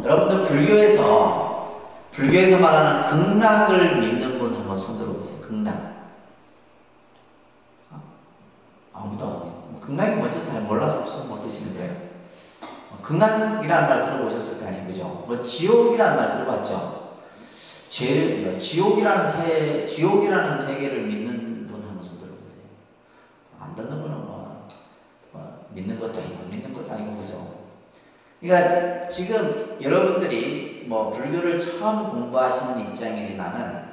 여러분들 불교에서 말하는 극락을 믿는 분 한번 손 들어보세요. 극락. 아무도 안 해요. 극락이 뭔지 잘 몰라서 손 못 드시는 거예요. 극락이라는 말 들어보셨을 거 아니에요, 그죠? 뭐 지옥이라는 말 들어봤죠? 지옥이라는 세계를 믿는 분 한번 손 들어보세요. 안 듣는 분은 뭐 믿는 것도 아니고 믿는 것도 아니고 그죠? 그러니까 지금 여러분들이 뭐 불교를 처음 공부하시는 입장이지만은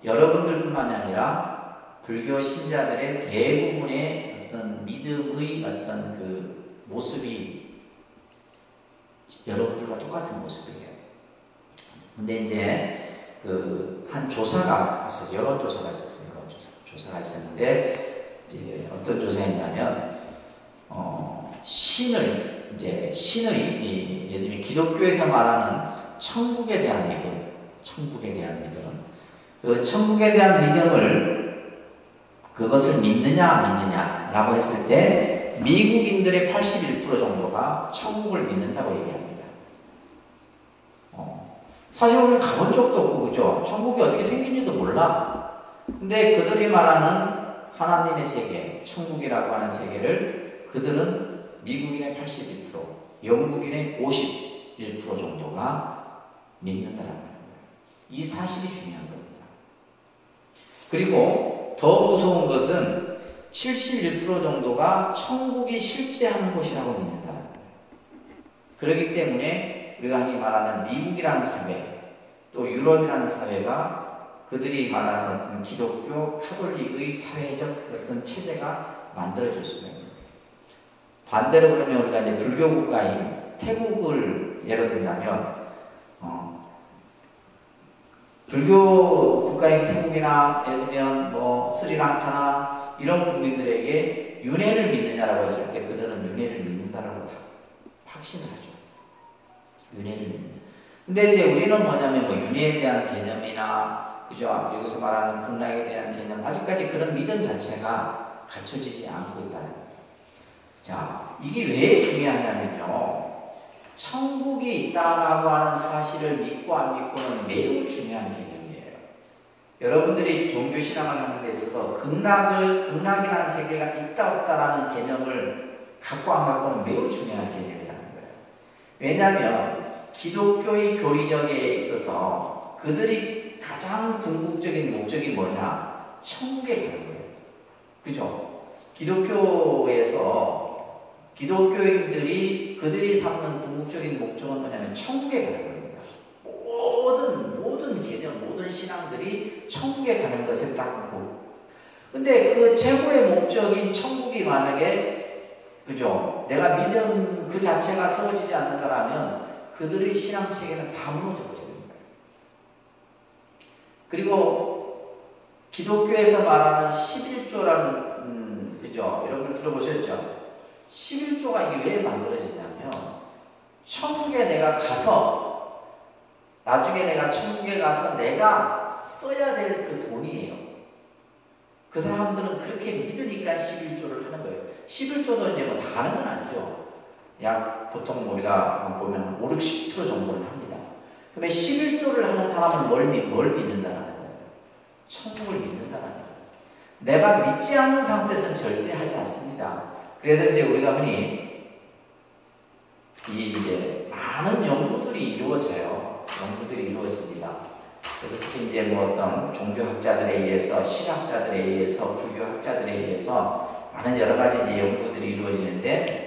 여러분들뿐만이 아니라 불교 신자들의 대부분의 어떤 믿음의 어떤 그 모습이 여러분들과 똑같은 모습이에요. 근데 이제 그 한 조사가 있었어요. 여론조사가 있었어요. 조사가 있었는데 이제 어떤 조사였냐면 신의 예를 들면 기독교에서 말하는 천국에 대한 믿음, 그 천국에 대한 믿음을 그것을 믿느냐 안 믿느냐라고 했을 때 미국인들의 81% 정도가 천국을 믿는다고 얘기합니다. 사실 우리는 가본 적도 없고, 그죠? 천국이 어떻게 생긴지도 몰라. 근데 그들이 말하는 하나님의 세계, 천국이라고 하는 세계를 그들은 미국인의 81%, 영국인의 51% 정도가 믿는다라는 거예요. 이 사실이 중요한 겁니다. 그리고 더 무서운 것은 71% 정도가 천국이 실제하는 곳이라고 믿는다는 거예요. 그렇기 때문에 우리가 흔히 말하는 미국이라는 사회, 또 유럽이라는 사회가 그들이 말하는 기독교 카톨릭의 사회적 어떤 체제가 만들어질 수가 있는 거예요. 반대로 그러면 우리가 이제 불교 국가인 태국을 예로 든다면, 불교 국가인 태국이나 예를 들면 뭐 스리랑카나 이런 국민들에게 윤회를 믿느냐라고 했을 때 그들은 윤회를 믿는다라고 다 확신을 하죠. 윤회를 믿는. 근데 이제 우리는 뭐냐면 뭐 윤회에 대한 개념이나, 그죠? 여기서 말하는 극락에 대한 개념, 아직까지 그런 믿음 자체가 갖춰지지 않고 있다는 거예요. 자, 이게 왜 중요하냐면요. 천국이 있다라고 하는 사실을 믿고 안 믿고는 매우 중요한 개념이에요. 여러분들이 종교신앙을 하는 데 있어서 극락이라는 세계가 있다 없다라는 개념을 갖고 안 갖고는 매우 중요한 개념이라는 거예요. 왜냐하면 기독교의 교리적에 있어서 그들이 가장 궁극적인 목적이 뭐냐? 천국에 가는 거예요. 그죠? 기독교에서 기독교인들이 그들이 삼는 궁극적인 목적은 뭐냐면 천국에 가는 겁니다. 모든 개념, 모든 신앙들이 천국에 가는 것을 딱 보고. 근데 그 최고의 목적인 천국이 만약에, 그죠? 내가 믿음 그 자체가 세워지지 않는다라면 그들의 신앙 체계는 다 무너져 버리는 거예요. 그리고 기독교에서 말하는 11조라는, 그죠? 여러분 들어보셨죠? 11조가 이게 왜 만들어졌냐면, 천국에 내가 가서, 나중에 내가 천국에 가서 내가 써야 될 그 돈이에요. 그 사람들은 그렇게 믿으니까 11조를 하는 거예요. 11조도 이제 뭐 다 하는 건 아니죠. 약 보통 우리가 보면 5, 60% 정도는 합니다. 그러면 11조를 하는 사람은 뭘 믿는다라는 거예요? 천국을 믿는다라는 거예요. 내가 믿지 않는 상태에서는 절대 하지 않습니다. 그래서 이제 우리가 흔히 이제 많은 연구들이 이루어져요. 연구들이 이루어집니다. 그래서 특히 이제 뭐 어떤 종교학자들에 의해서, 신학자들에 의해서, 불교학자들에 의해서 많은 여러 가지 이제 연구들이 이루어지는데,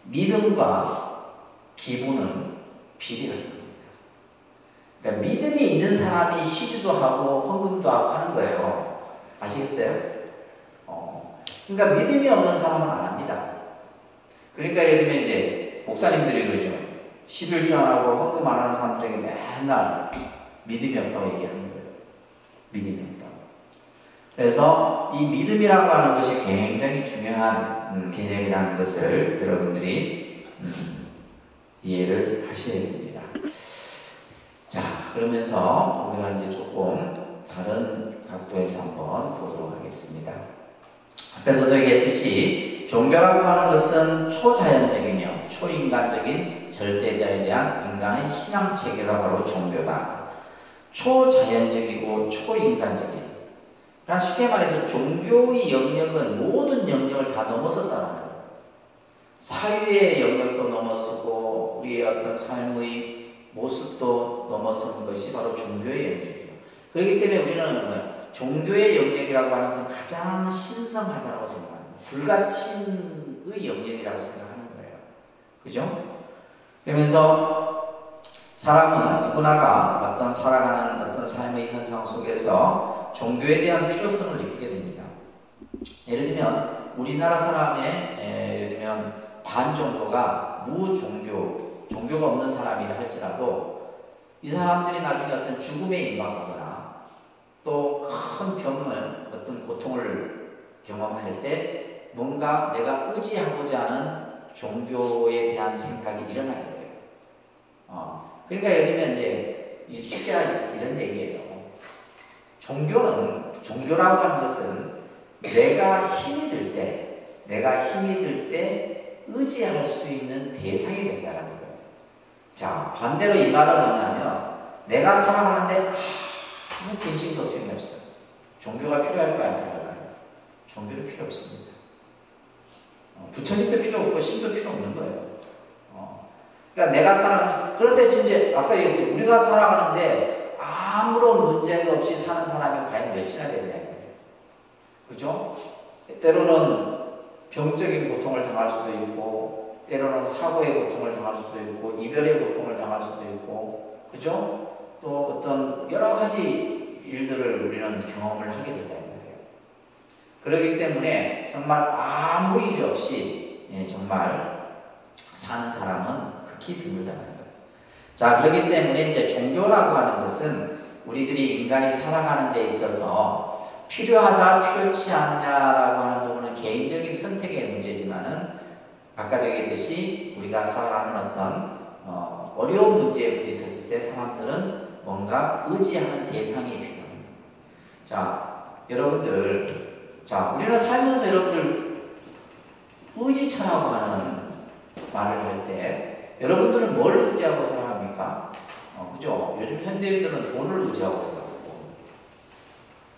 믿음과 기부는 비례할 겁니다. 그러니까 믿음이 있는 사람이 시주도 하고 헌금도 하고 하는 거예요. 아시겠어요? 그러니까 믿음이 없는 사람은 안 합니다. 그러니까 예를 들면 이제 목사님들이 그러죠. 11조 안 하고 헌금 안 하는 사람들에게 맨날 믿음이 없다고 얘기하는 거예요. 믿음이 없다고. 그래서 이 믿음이라고 하는 것이 굉장히 중요한 개념이라는 것을 여러분들이 이해를 하셔야 됩니다. 자, 그러면서 우리가 이제 조금 다른 각도에서 한번 보도록 하겠습니다. 앞에서 얘기했듯이 종교라고 하는 것은 초자연적이며 초인간적인 절대자에 대한 인간의 신앙체계가 바로 종교다. 초자연적이고 초인간적인. 그러니까 쉽게 말해서 종교의 영역은 모든 영역을 다 넘어섰다는 거예요. 사유의 영역도 넘어서고 우리의 어떤 삶의 모습도 넘어서는 것이 바로 종교의 영역이에요. 그렇기 때문에 우리는 종교의 영역이라고 하는 것은 가장 신성하다고 생각합니다. 불가침의 영역이라고 생각하는 거예요. 그죠? 그러면서 사람은 누구나가 어떤 살아가는 어떤 삶의 현상 속에서 종교에 대한 필요성을 느끼게 됩니다. 예를 들면 우리나라 사람의 예를 들면 반 정도가 무종교, 종교가 없는 사람이라 할지라도 이 사람들이 나중에 어떤 죽음에 임박하거나 또 큰 병을, 어떤 고통을 경험할 때 뭔가 내가 의지하고자 하는 종교에 대한 생각이 일어나게 돼요. 그러니까 예를 들면 이제 쉽게 이런 얘기예요. 종교라고 하는 것은 내가 힘이 들 때 의지할 수 있는 대상이 된다는 거예요. 자, 반대로 이 말은 뭐냐면 내가 살아가는데 아무 근심 걱정이 없어요. 종교가 필요할까요? 안 필요할까요? 종교는 필요 없습니다. 부처님도 필요 없고 신도 필요 없는 거예요. 그러니까 내가 그런데 진짜 아까 얘기했죠. 우리가 살아가는데 아무런 문제가 없이 사는 사람이 과연 몇이나 되느냐. 그죠? 때로는 병적인 고통을 당할 수도 있고, 때로는 사고의 고통을 당할 수도 있고, 이별의 고통을 당할 수도 있고, 그죠? 또 어떤 여러 가지 일들을 우리는 경험을 하게 된다는 거예요. 그렇기 때문에 정말 아무 일이 없이 정말 사는 사람은 극히 드물다는 거예요. 자, 그렇기 때문에 이제 종교라고 하는 것은 우리들이 인간이 살아가는 데 있어서 필요하다, 필요치 않냐라고 하는 부분은 개인적인 선택의 문제지만은 아까도 얘기했듯이 우리가 살아가는 어떤 어려운 문제에 부딪혔을 때 사람들은 뭔가 의지하는 대상이 필요합니다. 자, 여러분들, 우리는 살면서 여러분들 의지처라고 하는 말을 할 때 여러분들은 뭘 의지하고 살아갑니까? 그죠? 요즘 현대인들은 돈을 의지하고 살아가고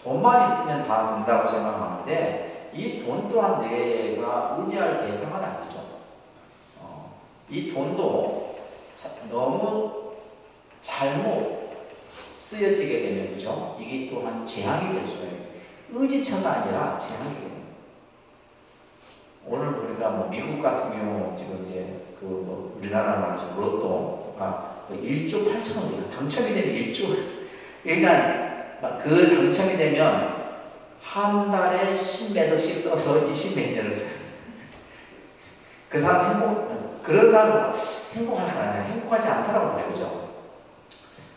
돈만 있으면 다 된다고 생각하는데 이 돈 또한 내가 의지할 대상은 아니죠. 이 돈도 너무 잘못 쓰여지게 되면 그죠? 이게 또한 재앙이 될 수가 있어요. 의지처가 아니라 재앙이 돼요. 오늘 보니까 뭐 미국 같은 경우 지금 이제 우리나라 말이죠. 로또가 1조 8천억이나 당첨이 되면 1조. 그러니까 그 당첨이 되면 한 달에 10몇 억씩 써서 20몇 년을 써요. 그 사람 그런 사람 행복할까요? 행복하지 않다라고 봐요. 그죠?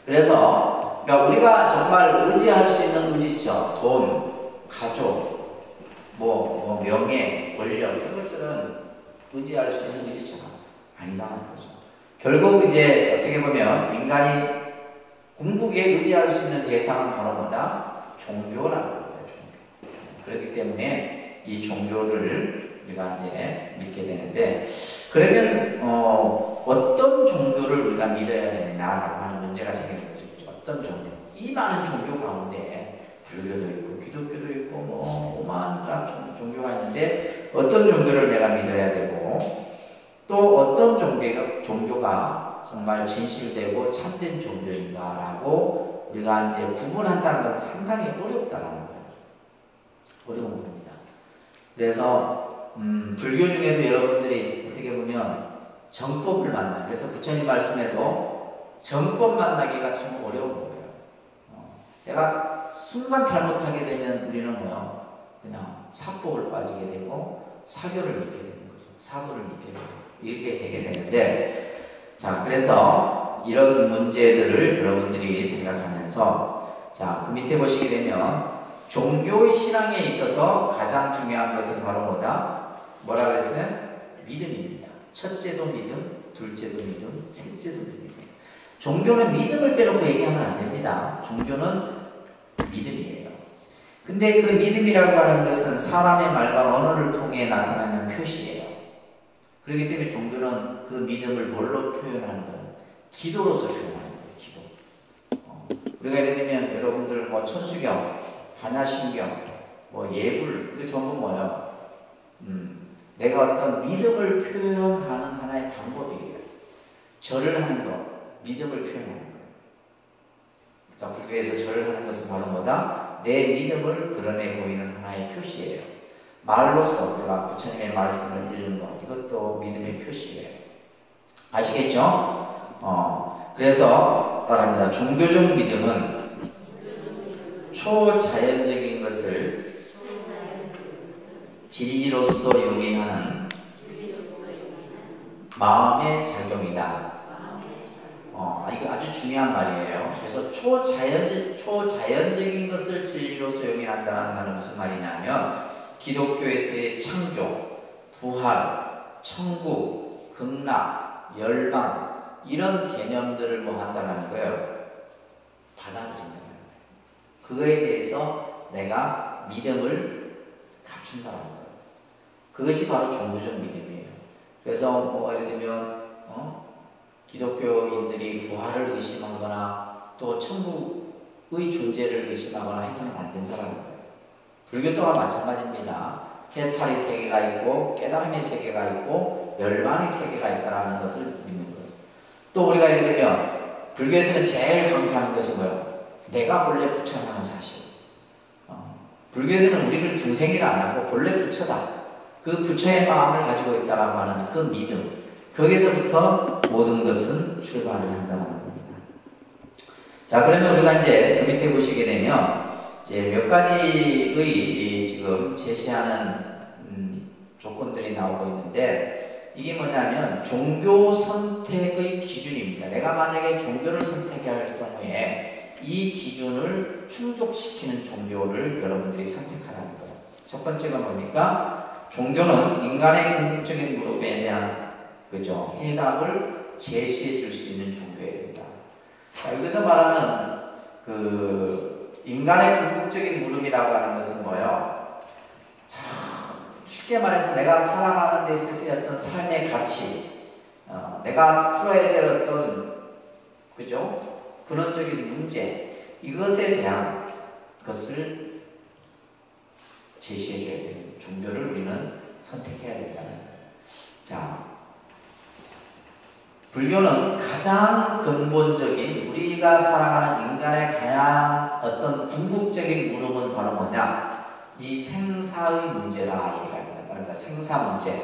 그래서 그러니까 우리가 정말 의지할 수 있는 의지처, 돈, 가족, 뭐 명예, 권력 이런 것들은 의지할 수 있는 의지처가 아니다는 거죠. 결국 이제 어떻게 보면 인간이 궁극에 의지할 수 있는 대상은 바로 뭐다? 종교라는 거예요. 종교. 그렇기 때문에 이 종교를 우리가 이제 믿게 되는데 그러면 어떤 종교를 우리가 믿어야 되느냐라고 하는 문제가 생기는 거죠. 어떤 종교? 이 많은 종교 가운데 불교도 있고 기독교도 있고 뭐 오만한 종교가 있는데 어떤 종교를 내가 믿어야 되고 또 어떤 종교가 정말 진실되고 참된 종교인가라고 우리가 이제 구분한다는 것은 상당히 어렵다라는 거예요. 어려운 겁니다. 그래서 불교 중에도 여러분들이 어떻게 보면 정법을 만나. 그래서 부처님 말씀에도 정법 만나기가 참 어려운 거예요. 내가 순간 잘못하게 되면 우리는 뭐야? 그냥 사법을 빠지게 되고 사교를 믿게 되는 거죠. 사고를 믿게 되고 이렇게 되게 되는데 자, 그래서 이런 문제들을 여러분들이 생각하면서 자, 그 밑에 보시게 되면 종교의 신앙에 있어서 가장 중요한 것은 바로 뭐라 그랬어요? 믿음입니다. 첫째도 믿음, 둘째도 믿음, 셋째도 믿음이에요. 종교는 믿음을 빼놓고 얘기하면 안 됩니다. 종교는 믿음이에요. 근데 그 믿음이라고 하는 것은 사람의 말과 언어를 통해 나타나는 표시예요. 그렇기 때문에 종교는 그 믿음을 뭘로 표현하는 거예요? 기도로서 표현하는 거예요. 기도. 우리가 예를 들면 여러분들 뭐 천수경, 반야심경, 뭐 예불 이게 전부 뭐예요? 내가 어떤 믿음을 표현하는 하나의 방법이에요. 절을 하는 거, 믿음을 표현하는 거예요. 그러니까 불교에서 절을 하는 것은 바로 뭐다? 내 믿음을 드러내 보이는 하나의 표시예요. 말로써 우리가 부처님의 말씀을 읽는 것, 이것도 믿음의 표시예요. 아시겠죠? 그래서 따라합니다. 종교적 믿음은 초자연적인 것을 진리로서 용인하는 마음의 작용이다. 이거 아주 중요한 말이에요. 그래서 초자연적인 것을 진리로서 용인한다는 말은 무슨 말이냐면 기독교에서의 창조, 부활, 천국, 극락, 열반 이런 개념들을 뭐 한다는 거예요. 받아들인다는 거예요. 그거에 대해서 내가 믿음을 갖춘다는 거예요. 그것이 바로 종교적 믿음이에요. 그래서 뭐 예를 들면 기독교인들이 부활을 의심하거나 또 천국의 존재를 의심하거나 해서는 안 된다는 거예요. 불교 또한 마찬가지입니다. 해탈의 세계가 있고 깨달음의 세계가 있고 멸망의 세계가 있다는 것을 믿는 거예요. 또 우리가 예를 들면 불교에서는 제일 강조하는 것이 뭐예요? 내가 본래 부처라는 사실. 불교에서는 우리를 중생이라 안 하고 본래 부처다. 그 부처의 마음을 가지고 있다라고 하는 그 믿음. 거기서부터 모든 것은 출발을 한다는 겁니다. 자, 그러면 우리가 이제 그 밑에 보시게 되면 이제 몇 가지의 지금 제시하는 조건들이 나오고 있는데 이게 뭐냐면 종교 선택의 기준입니다. 내가 만약에 종교를 선택해야 할 경우에 이 기준을 충족시키는 종교를 여러분들이 선택하라는 거예요. 첫 번째가 뭡니까? 종교는 인간의 궁극적인 물음에 대한 해답을 제시해 줄 수 있는 종교여야 됩니다. 자, 여기서 말하는 인간의 궁극적인 물음이라고 하는 것은 뭐예요? 자, 쉽게 말해서 내가 살아가는 데 있어서의 어떤 삶의 가치, 내가 풀어야 될 어떤 근원적인 문제, 이것에 대한 것을 제시해 줘야 되는 종교를 우리는 선택해야 된다는 거예요. 자, 불교는 가장 근본적인 우리가 살아가는 인간의 가장 어떤 궁극적인 물음은 바로 뭐냐? 이 생사의 문제라 얘기합니다. 그러니까 생사 문제.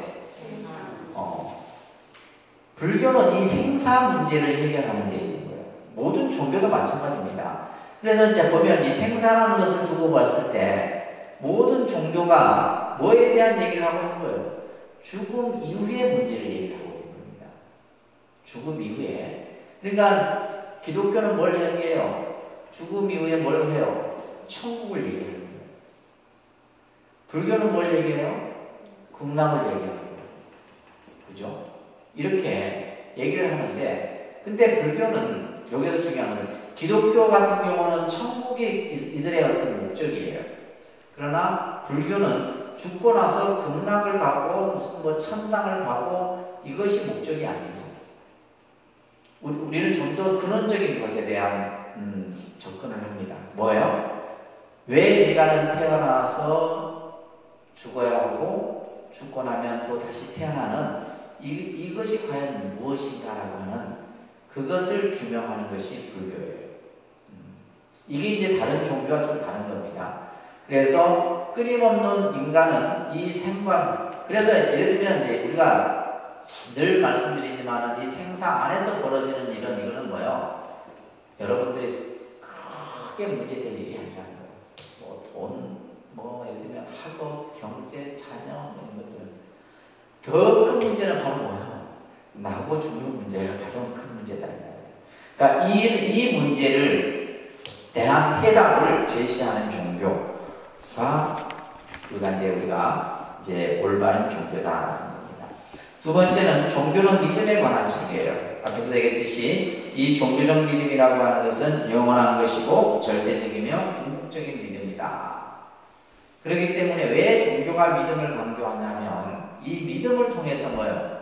불교는 이 생사 문제를 해결하는 데 있는 거예요. 모든 종교도 마찬가지입니다. 그래서 이제 보면 이 생사라는 것을 두고 봤을 때 모든 종교가 뭐에 대한 얘기를 하고 있는 거예요? 죽음 이후의 문제를 얘기하고 있는 겁니다. 죽음 이후에. 그러니까 기독교는 뭘 얘기해요? 죽음 이후에 뭘 해요? 천국을 얘기하는 거예요. 불교는 뭘 얘기해요? 극락을 얘기하는 거예요. 그죠? 이렇게 얘기를 하는데, 근데 불교는 여기서 중요한 것은 기독교 같은 경우는 천국이 이들의 어떤 목적이에요. 그러나 불교는 죽고 나서 극락을 가고 무슨 천당을 가고 이것이 목적이 아니죠. 우리는 좀 더 근원적인 것에 대한 접근을 합니다. 뭐예요? 왜 인간은 태어나서 죽어야 하고 죽고 나면 또 다시 태어나는 이것이 과연 무엇인가라고 하는 그것을 규명하는 것이 불교예요. 이게 이제 다른 종교와 좀 다른 겁니다. 그래서 끊임없는 인간은 이 생관, 그래서 예를 들면 이제 우리가 늘 말씀드리지만 이 생사 안에서 벌어지는 이거는 뭐예요? 여러분들이 크게 문제될 일이 아니라는 거예요. 돈, 예를 들면 학업, 경제, 자녀 이런 것들은 더 큰 문제는 바로 뭐예요? 나고 죽는 문제가 가장 큰 문제다. 그러니까 이 문제를 대한 해답을 제시하는 종교가 우리가 올바른 종교다라는 겁니다. 두 번째는 종교는 믿음에 관한 책이에요. 앞에서 얘기했듯이 이 종교적 믿음이라고 하는 것은 영원한 것이고 절대적이며 궁극적인 믿음이다. 그렇기 때문에 왜 종교가 믿음을 강조하냐면 이 믿음을 통해서 뭐예요?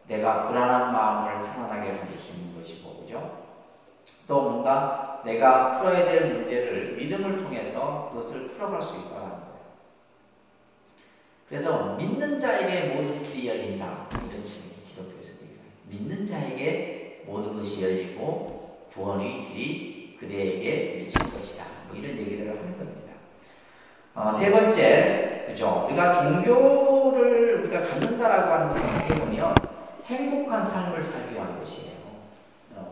내가 불안한 마음을 편안하게 가질 수 있는 것이고, 그죠? 또 뭔가 내가 풀어야 될 문제를 믿음을 통해서 그것을 풀어갈 수 있다는 거예요. 그래서 믿는 자에게 모든 길이 열린다. 이런 식으로 기독교에서 얘기해요. 믿는 자에게 모든 것이 열리고 구원의 길이 그대에게 미칠 것이다. 이런 얘기들을 하는 겁니다. 세 번째, 그죠? 우리가 종교를 우리가 갖는다라고 하는 것을 어떻게 보면 행복한 삶을 살기 위한 것이에요.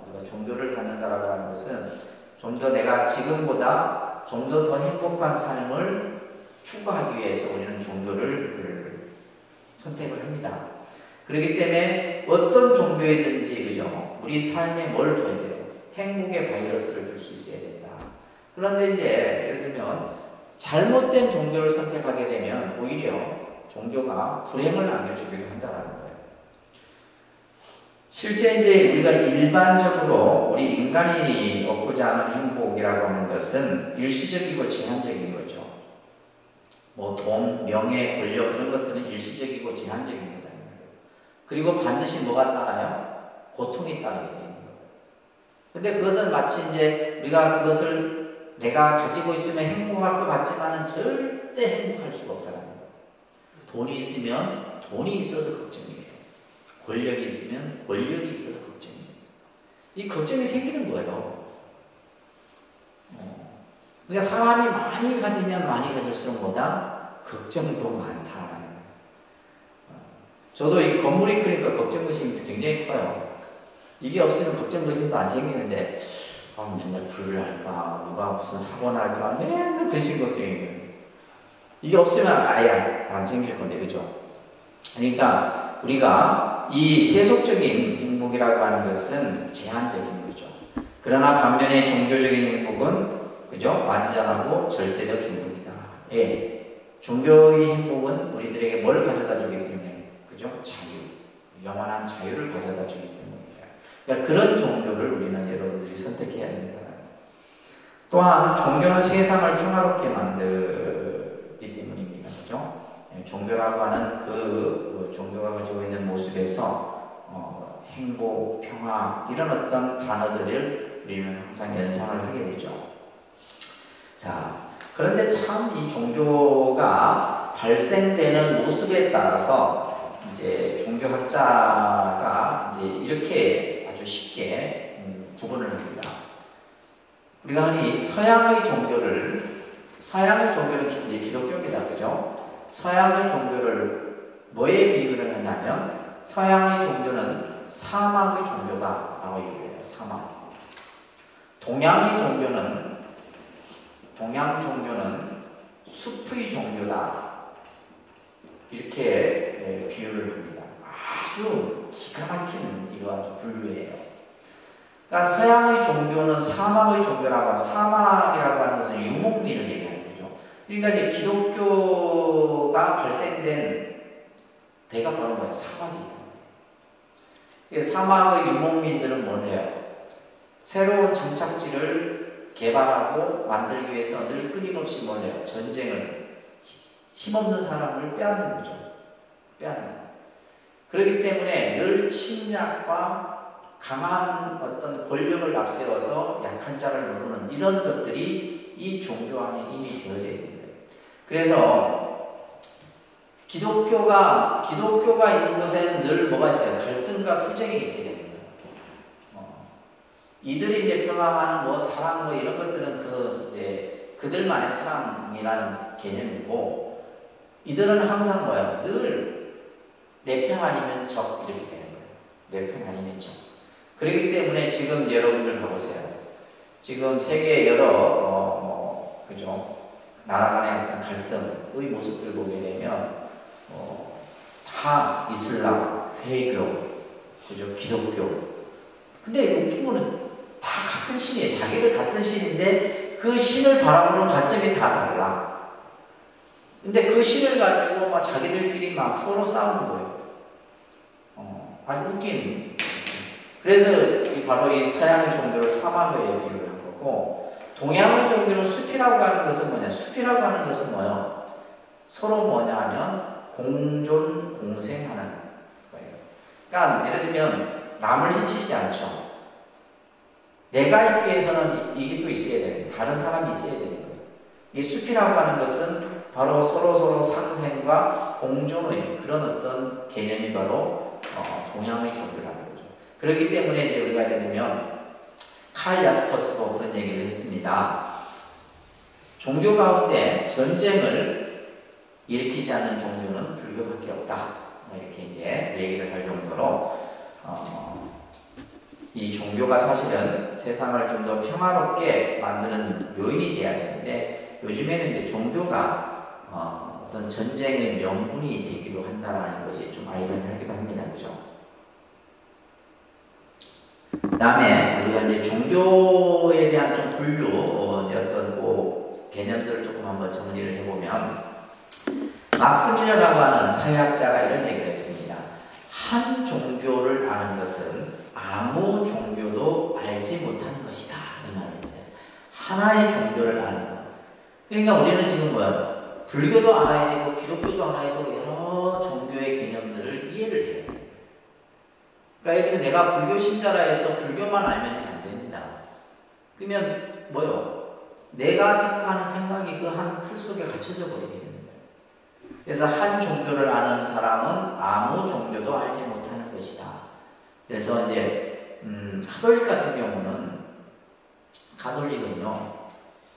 우리가 종교를 갖는다라고 하는 것은 좀 더 내가 지금보다 좀 더 행복한 삶을 추구하기 위해서 우리는 종교를 선택을 합니다. 그렇기 때문에 어떤 종교이든지, 그죠? 우리 삶에 뭘 줘야 돼요? 행복의 바이러스를 줄 수 있어야 된다. 그런데 이제 예를 들면 잘못된 종교를 선택하게 되면 오히려 종교가 불행을 안겨주기도 한다는 거예요. 실제 이제 우리가 일반적으로 우리 인간이 얻고자 하는 행복이라고 하는 것은 일시적이고 제한적인 거죠. 돈, 명예, 권력 이런 것들은 일시적이고 제한적인 거다. 그리고 반드시 뭐가 따라요? 고통이 따르게 되는 거예요. 근데 그것은 마치 이제 우리가 그것을 내가 가지고 있으면 행복할 것 같지만은 절대 행복할 수가 없다는 거예요. 돈이 있으면 돈이 있어서 걱정이에요. 권력이 있으면 권력이 있어서 걱정이에요. 이 걱정이 생기는 거예요. 그러니까 사람이 많이 가지면 많이 가질수록 뭐다? 걱정도 많다라는 거예요. 저도 이 건물이 크니까 걱정의식이 굉장히 커요. 이게 없으면 걱정의식도 안 생기는데 맨날 불을 할까, 누가 무슨 사고 날까, 맨날 근심 걱정이에요. 이게 없으면 아예 안 생길 건데, 그죠? 그러니까 우리가 이 세속적인 행복이라고 하는 것은 제한적인 거죠. 그러나 반면에 종교적인 행복은 그죠? 완전하고 절대적 행복이다. 예. 종교의 행복은 우리들에게 뭘 가져다 주기 때문에, 그죠? 자유. 영원한 자유를 가져다 주기 때문입니다. 그러니까 그런 종교를 우리는 여러분들이 선택해야 된다. 또한 종교는 세상을 평화롭게 만들기 때문입니다. 그죠? 예. 종교라고 하는 그 종교가 가지고 있는 모습에서 행복, 평화 이런 어떤 단어들을 우리는 항상 연상을 하게 되죠. 자, 그런데 참 이 종교가 발생되는 모습에 따라서 이제 종교학자가 이제 이렇게 아주 쉽게 구분을 합니다. 우리가 흔히 서양의 종교는 이제 기독교입니다. 그죠? 서양의 종교를 뭐에 비유를 하냐면 서양의 종교는 사막의 종교다라고 얘기해요. 사막. 동양 종교는 숲의 종교다. 이렇게 비유를 합니다. 아주 기가 막힌 이거 아주 분류예요. 그러니까 서양의 종교는 사막의 종교라고 하고, 사막이라고 하는 것은 유목민을 얘기하는 거죠. 그러니까 이제 기독교가 발생된 데가 바로 뭐예요? 사막이다. 사막의 유목민들은 뭐예요? 새로운 정착지를 개발하고 만들기 위해서 늘 끊임없이 뭐예요? 전쟁을, 힘없는 사람을 빼앗는 거죠. 빼앗는. 그렇기 때문에 늘 침략과 강한 어떤 권력을 앞세워서 약한 자를 누르는 이런 것들이 이 종교 안에 이미 되어져 있는 거예요. 그래서 기독교가 있는 곳에 늘 뭐가 있어요? 갈등과 투쟁이 있게 됩니다. 이들이 이제 표방하는 뭐 사랑 뭐 이런 것들은 이제 그들만의 사랑이라는 개념이고, 이들은 항상 뭐야? 늘 내 편 아니면 적 이렇게 되는 거예요. 내 편 아니면 적. 그렇기 때문에 지금 여러분들 봐보세요. 지금 세계 여러 그죠? 나라 간의 어떤 갈등의 모습들 보게 되면 다 이슬람, 회교, 그죠? 기독교. 근데 웃긴 거는 다 같은 신이에요. 자기들 같은 신인데 그 신을 바라보는 관점이 다 달라. 근데 그 신을 가지고 막 자기들끼리 막 서로 싸우는 거예요. 아주 웃긴. 그래서 바로 이 서양의 종교를 사막에 비유를 한 거고, 동양의 종교는 숲이라고 하는 것은 뭐냐? 숲이라고 하는 것은 뭐예요? 서로 뭐냐 하면 공존, 공생하는 거예요. 그러니까 예를 들면 남을 해치지 않죠. 내가 있기 위해서는 이게 또 있어야 되는, 다른 사람이 있어야 되는 거예요. 이 숲이라고 하는 것은 바로 서로 상생과 공존의 그런 어떤 개념이 바로 동양의 종교라는 거죠. 그렇기 때문에 이제 우리가 예를 들면 칼 야스퍼스도 그런 얘기를 했습니다. 종교 가운데 전쟁을 일으키지 않는 종교는 불교밖에 없다. 이렇게 이제 얘기를 할 정도로 이 종교가 사실은 세상을 좀 더 평화롭게 만드는 요인이 되어야 되는데, 요즘에는 이제 종교가 어떤 전쟁의 명분이 되기도 한다는 것이 좀 아이러니하기도 합니다. 그죠? 그 다음에 우리가 이제 종교에 대한 좀 분류, 이제 어떤 개념들을 조금 한번 정리를 해보면, 막스 밀러라고 하는 사회학자가 이런 얘기를 했습니다. 한 종교를 아는 것은 아무 종교도 알지 못하는 것이다. 이 말을 했어요. 하나의 종교를 아는 것. 그러니까 우리는 지금 뭐야? 불교도 알아야 되고 기독교도 알아야 되고 여러 종교의 개념들을 이해를 해야 돼요. 그러니까 예를 들면 내가 불교 신자라 해서 불교만 알면 안 됩니다. 그러면 뭐요? 내가 생각하는 생각이 그 한 틀 속에 갇혀져 버리게 되는 거예요. 그래서 한 종교를 아는 사람은 아무 종교도 알지 못하는 것이다. 그래서 이제 가톨릭 같은 경우는 가톨릭은요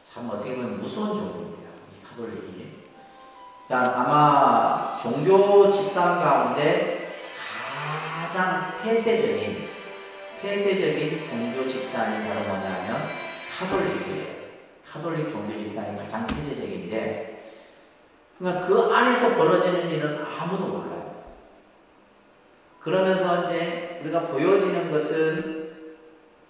참 어떻게 보면 무서운 종교입니다. 이 가톨릭이. 그러니까 아마 종교 집단 가운데 가장 폐쇄적인 종교 집단이 바로 뭐냐면 가톨릭이에요. 가톨릭 종교 집단이 가장 폐쇄적인데, 그러니까 그 안에서 벌어지는 일은 아무도 몰라요. 그러면서 이제 우리가 보여지는 것은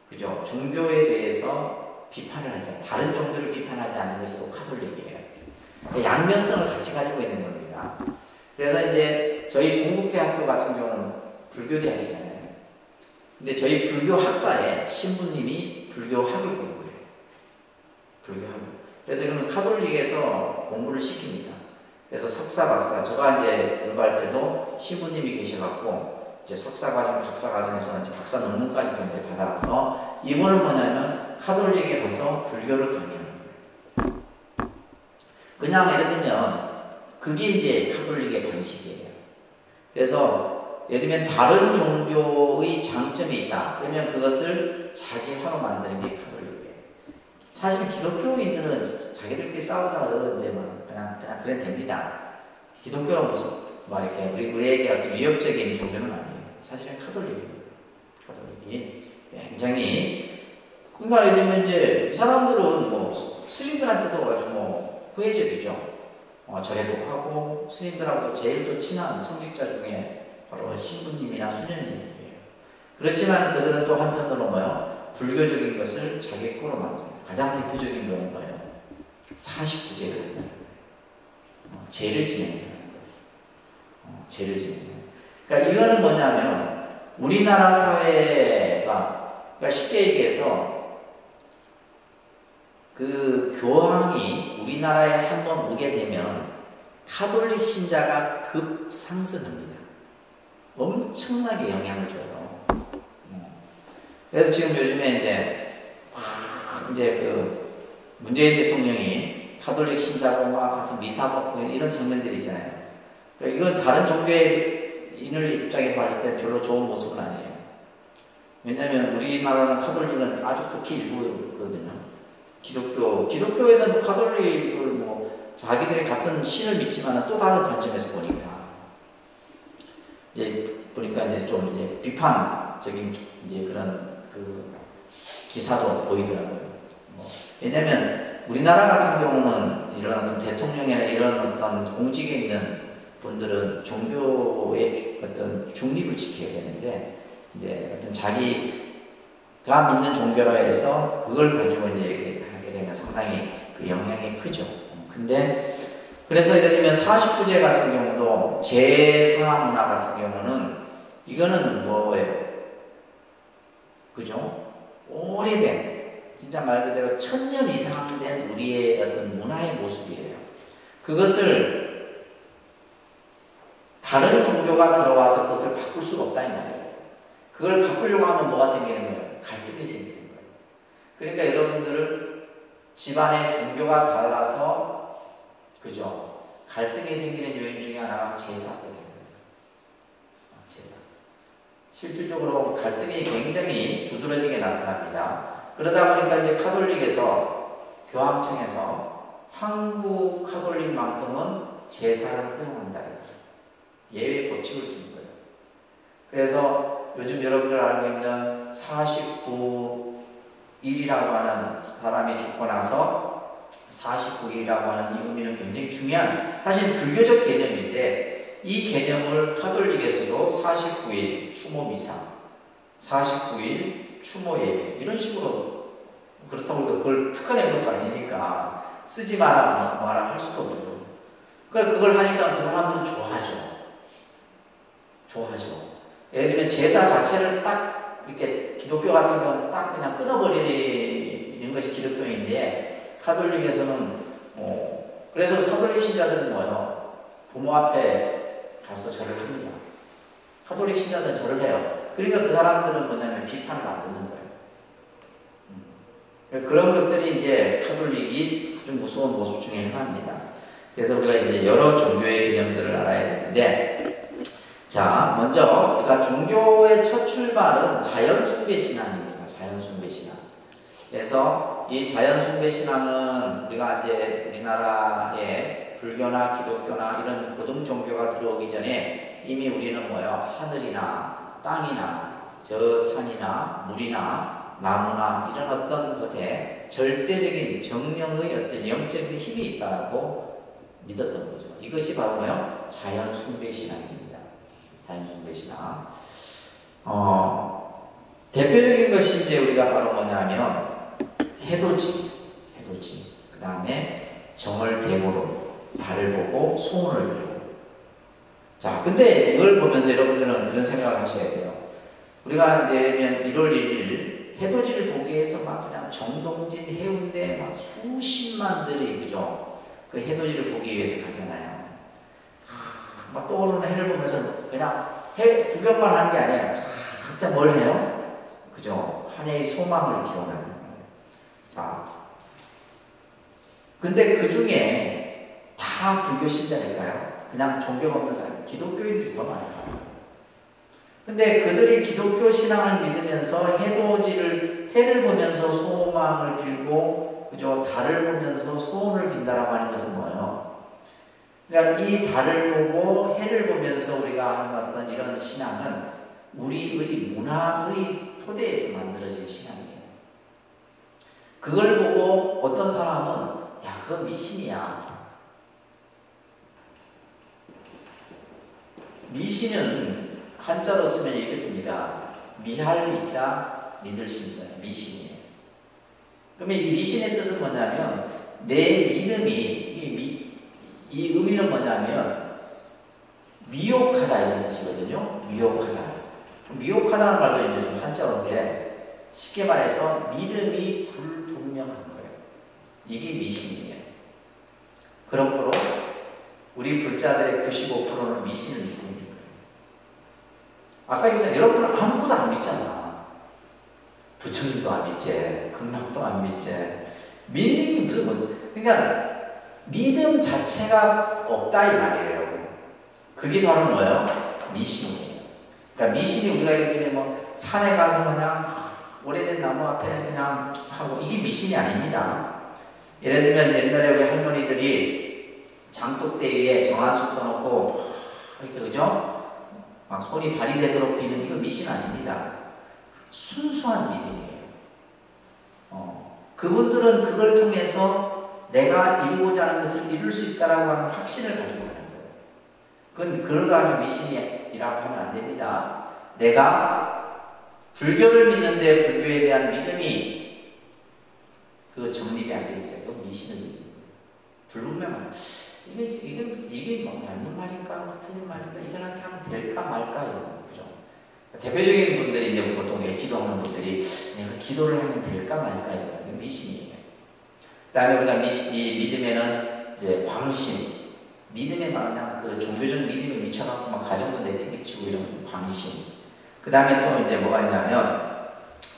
그죠? 종교에 대해서 비판을 하지 않아요. 다른 종교를 비판하지 않는 것이 또 가톨릭이에요. 양면성을 같이 가지고 있는 겁니다. 그래서 이제 저희 동국대학교 같은 경우는 불교대학이잖아요. 근데 저희 불교학과에 신부님이 불교학을 공부해요. 불교학을. 그래서 이거는 가톨릭에서 공부를 시킵니다. 그래서 석사, 박사, 제가 이제 공부할 때도 신부님이 계셔갖고 이제 석사 과정, 박사 과정에서 이제 박사 논문까지도 이제 받아가서 이분은 뭐냐면 가톨릭에 가서 불교를 강의하는 거예요. 그냥 예를 들면 그게 이제 가톨릭의 방식이에요. 그래서 예를 들면 다른 종교의 장점이 있다. 그러면 그것을 자기화로 만드는 게 가톨릭이에요. 사실 기독교인들은 자기들끼리 싸우다가 이제 그냥 그래 됩니다. 기독교가 무슨 이렇게 우리에게 어떤 위협적인 종교는 아니에요. 사실은 가톨릭입니다. 가톨릭이 굉장히, 그러니까 예를 들면 이제 이 사람들은 뭐 스님들한테도 아주 후회적이죠. 절에도 하고 스님들하고도 제일 또 친한 성직자 중에 바로 신부님이나 수녀님들이에요. 그렇지만 그들은 또 한편으로 불교적인 것을 자기 거로 만듭니다. 가장 대표적인 것은 뭐예요? 49제를 한다는 거예요. 제를 지낸다는 거예요. 제를 지낸다는 거예요. 그러니까 이거는 뭐냐면 우리나라 사회가, 그러니까 쉽게 얘기해서 그 교황이 우리나라에 한번 오게 되면 가톨릭 신자가 급상승합니다. 엄청나게 영향을 줘요. 그래서 지금 요즘에 이제 그 문재인 대통령이 가톨릭 신자고 막 가서 미사 받고 이런 장면들이 있잖아요. 이건 다른 종교인을 입장에서 봤을 때 별로 좋은 모습은 아니에요. 왜냐하면 우리나라는 가톨릭은 아주 극히 일부거든요. 기독교에서는 가톨릭을 자기들이 같은 신을 믿지만 또 다른 관점에서 보니까 이제 좀 비판적인 그런 그 기사도 보이더라고요. 왜냐면 우리나라 같은 경우는 이런 어떤 대통령이나 이런 어떤 공직에 있는 분들은 종교의 어떤 중립을 지켜야 되는데, 이제 어떤 자기가 믿는 종교라 해서 그걸 가지고 이제 이렇게 하게 되면 상당히 그 영향이 크죠. 근데 그래서 예를 들면 49제 같은 경우도 제사 문화 같은 경우는 이거는 뭐예요? 그죠? 오래된, 진짜 말 그대로 1000년 이상 된 우리의 어떤 문화의 모습이에요. 그것을 다른 종교가 들어와서 그것을 바꿀 수가 없다는 말이에요. 그걸 바꾸려고 하면 뭐가 생기는 거예요? 갈등이 생기는 거예요. 그러니까 여러분들 집안의 종교가 달라서 그죠? 갈등이 생기는 요인 중에 하나가 제사거든요. 제사. 실질적으로 갈등이 굉장히 두드러지게 나타납니다. 그러다 보니까 이제 가톨릭에서, 교황청에서 한국 가톨릭만큼은 제사를 허용한다는 거죠. 예외 법칙을 주는 거예요. 그래서 요즘 여러분들 알고 있는 49일이라고 하는 사람이 죽고 나서 49일이라고 하는 이 의미는 굉장히 중요한, 사실 불교적 개념인데 이 개념을 가톨릭에서도 49일 추모 미사, 49일 추모 예배 이런 식으로, 그렇다고 그걸 특허낸 것도 아니니까 쓰지 마라 할 수도 없고, 그걸 하니까 그 사람들은 좋아하죠. 예를 들면 제사 자체를 딱 이렇게 기독교 같은 경우는 딱 그냥 끊어버리는 것이 기독교인데, 가톨릭에서는 그래서 가톨릭 신자들은 부모 앞에 가서 절을 합니다. 가톨릭 신자들은 절을 해요. 그러니까 그 사람들은 뭐냐면 비판을 안 듣는 거예요. 그런 것들이 이제 카톨릭이 아주 무서운 모습 중에 하나입니다. 그래서 우리가 이제 여러 종교의 개념들을 알아야 되는데, 자, 먼저 우리가 종교의 첫 출발은 자연 숭배 신앙입니다. 자연 숭배 신앙. 그래서 이 자연 숭배 신앙은 우리가 이제 우리나라에 불교나 기독교나 이런 고등 종교가 들어오기 전에 이미 우리는 뭐예요? 하늘이나 땅이나 저 산이나 물이나 나무나 이런 어떤 것에 절대적인 정령의 어떤 영적인 힘이 있다고 믿었던 거죠. 이것이 바로 뭐예요? 자연 숭배 신앙입니다. 자연 숭배 신앙. 대표적인 것이 이제 우리가 바로 뭐냐면 해돋이. 그 다음에 정월 대보름, 달을 보고 소원을 빌고. 자, 근데 이걸 보면서 여러분들은 그런 생각을 하셔야 돼요. 우리가 이제 1월 1일 해돋이를 보기 위해서 막 그냥 정동진, 해운대 막 수십만들이, 그죠? 그 해돋이를 보기 위해서 가잖아요. 막 떠오르는 해를 보면서 그냥 해 구경만 하는 게 아니에요. 각자 뭘 해요? 그죠? 한 해의 소망을 기원하는 거예요. 자, 근데 그 중에 다 불교 신자일까요? 그냥 종교가 없는 사람, 기독교인들이 더 많아요. 근데 그들이 기독교 신앙을 믿으면서 해를 보면서 소망을 빌고, 그죠? 달을 보면서 소원을 빈다라고 하는 것은 뭐예요? 그러니까 이 달을 보고 해를 보면서 우리가 하는 어떤 이런 신앙은 우리의 문화의 토대에서 만들어진 신앙이에요. 그걸 보고 어떤 사람은 야, 그건 미신이야. 미신은 한자로 쓰면 이렇습니다. 미할 미자, 믿을 신자, 미신이에요. 그러면 이 미신의 뜻은 뭐냐면 내 믿음이 이 의미는 뭐냐면 미혹하다 이런 뜻이거든요. 미혹하다는 말도 이제 좀 한자어인데 쉽게 말해서 믿음이 불분명한 거예요. 이게 미신이에요. 그러므로 우리 불자들의 95%는 미신을 믿고 있는 거예요. 아까 얘기했잖아요. 여러분들은 아무것도 안 믿잖아. 부처님도 안 믿지, 극락도 안 믿지. 믿는 게 무슨 뭐, 그러니까 믿음 자체가 없다 이 말이에요. 그게 바로 뭐예요? 미신이에요. 그러니까 미신이 우리가 예를 들면 뭐 산에 가서 그냥 오래된 나무 앞에 그냥 하고, 이게 미신이 아닙니다. 예를 들면 옛날에 우리 할머니들이 장독대 위에 정한수 떠놓고 이렇게, 그죠? 막 손이 발이 되도록 비는, 이거 미신 아닙니다. 순수한 믿음이에요. 그분들은 그걸 통해서 내가 이루고자 하는 것을 이룰 수 있다라고 하는 확신을 가지고 가는 거예요. 그건 그런가 하면 미신이라고 하면 안 됩니다. 내가 불교를 믿는데 불교에 대한 믿음이 그 정립이 안 돼 있어요. 그건 미신을 믿는 거예요. 불분명한, 이게 뭐 맞는 말인가 틀린 말인가, 이렇게 하면 될까 말까, 이런 거, 그죠? 대표적인 분들이 이제 보통 기도하는 분들이 내가 기도를 하면 될까 말까, 이런 거, 미신이에요. 그 다음에 우리가 이 믿음에는 이제 광신, 믿음에 막 그냥 그 종교적 믿음에 미쳐갖고 막 가정도 내팽개치고 이런 광신. 그 다음에 또 이제 뭐가 있냐면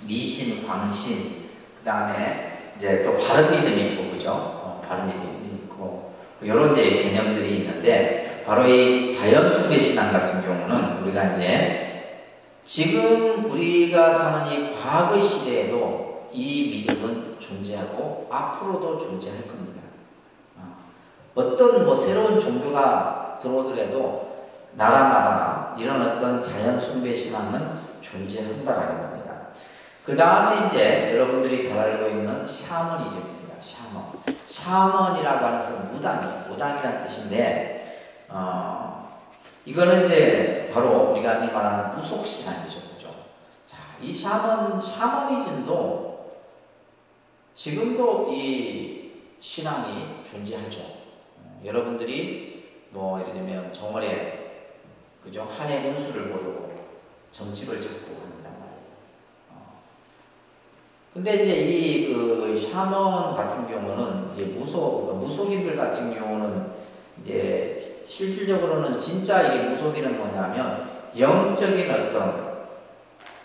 미신, 광신. 그 다음에 이제 또 바른 믿음이 있고, 그죠? 바른 믿음이 있고 이런 이제 개념들이 있는데, 바로 이 자연 숭배 신앙 같은 경우는 우리가 이제 지금 우리가 사는 이 과거의 시대에도 이 믿음은 존재하고 앞으로도 존재할 겁니다. 어떤 뭐 새로운 종교가 들어오더라도 나라마다 이런 어떤 자연 숭배 신앙은 존재한다라는 겁니다. 그 다음에 이제 여러분들이 잘 알고 있는 샤머니즘입니다. 샤먼이라고 하는 것은 무당이라는 뜻인데, 이거는 이제 바로 우리가 흔히 말하는 무속 신앙이죠, 그죠? 자, 이 샤머니즘도 지금도 이 신앙이 존재하죠. 여러분들이 뭐 예를 들면 정월에, 그죠? 한해 운수를 보려고 점집을 찾고 한단 말이에요. 근데 이제 이 그 샤먼 같은 경우는 이제 무속인들 같은 경우는 이제 실질적으로는 진짜 이게 무속인은 뭐냐면 영적인 어떤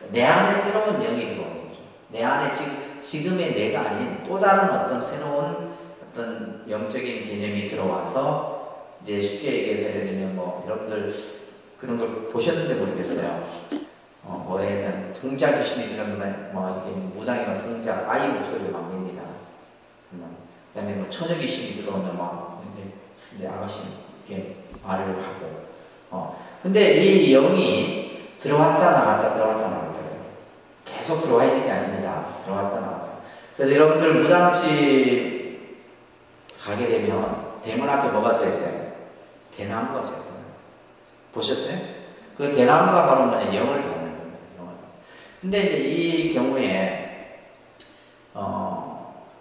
내 안에 새로운 영이 들어오는 거죠. 내 안에 지금 지금의 내가 아닌 또 다른 어떤 새로운 어떤 영적인 개념이 들어와서 이제 쉽게 얘기해서 예를 들면 뭐 여러분들 그런 걸 보셨는데 모르겠어요. 뭐냐면 동작 귀신이 들어오면 뭐 이게 무당이면 동작 아이 목소리를 막 냅니다. 그다음에 뭐 처녀 귀신이 들어오면 막 이제 아가씨 이렇게 말을 하고. 근데 이 영이 들어왔다 나갔다 들어왔다 나갔다 계속 들어와 있는 게 아닙니다. 들어왔다 나갔다. 그래서 여러분들 무당집 가게 되면 대문 앞에 뭐가 서 있어요? 대나무가 서 있어요. 보셨어요? 그 대나무가 바로 뭐냐 영을 받는 겁니다. 영을. 근데 이제 이 경우에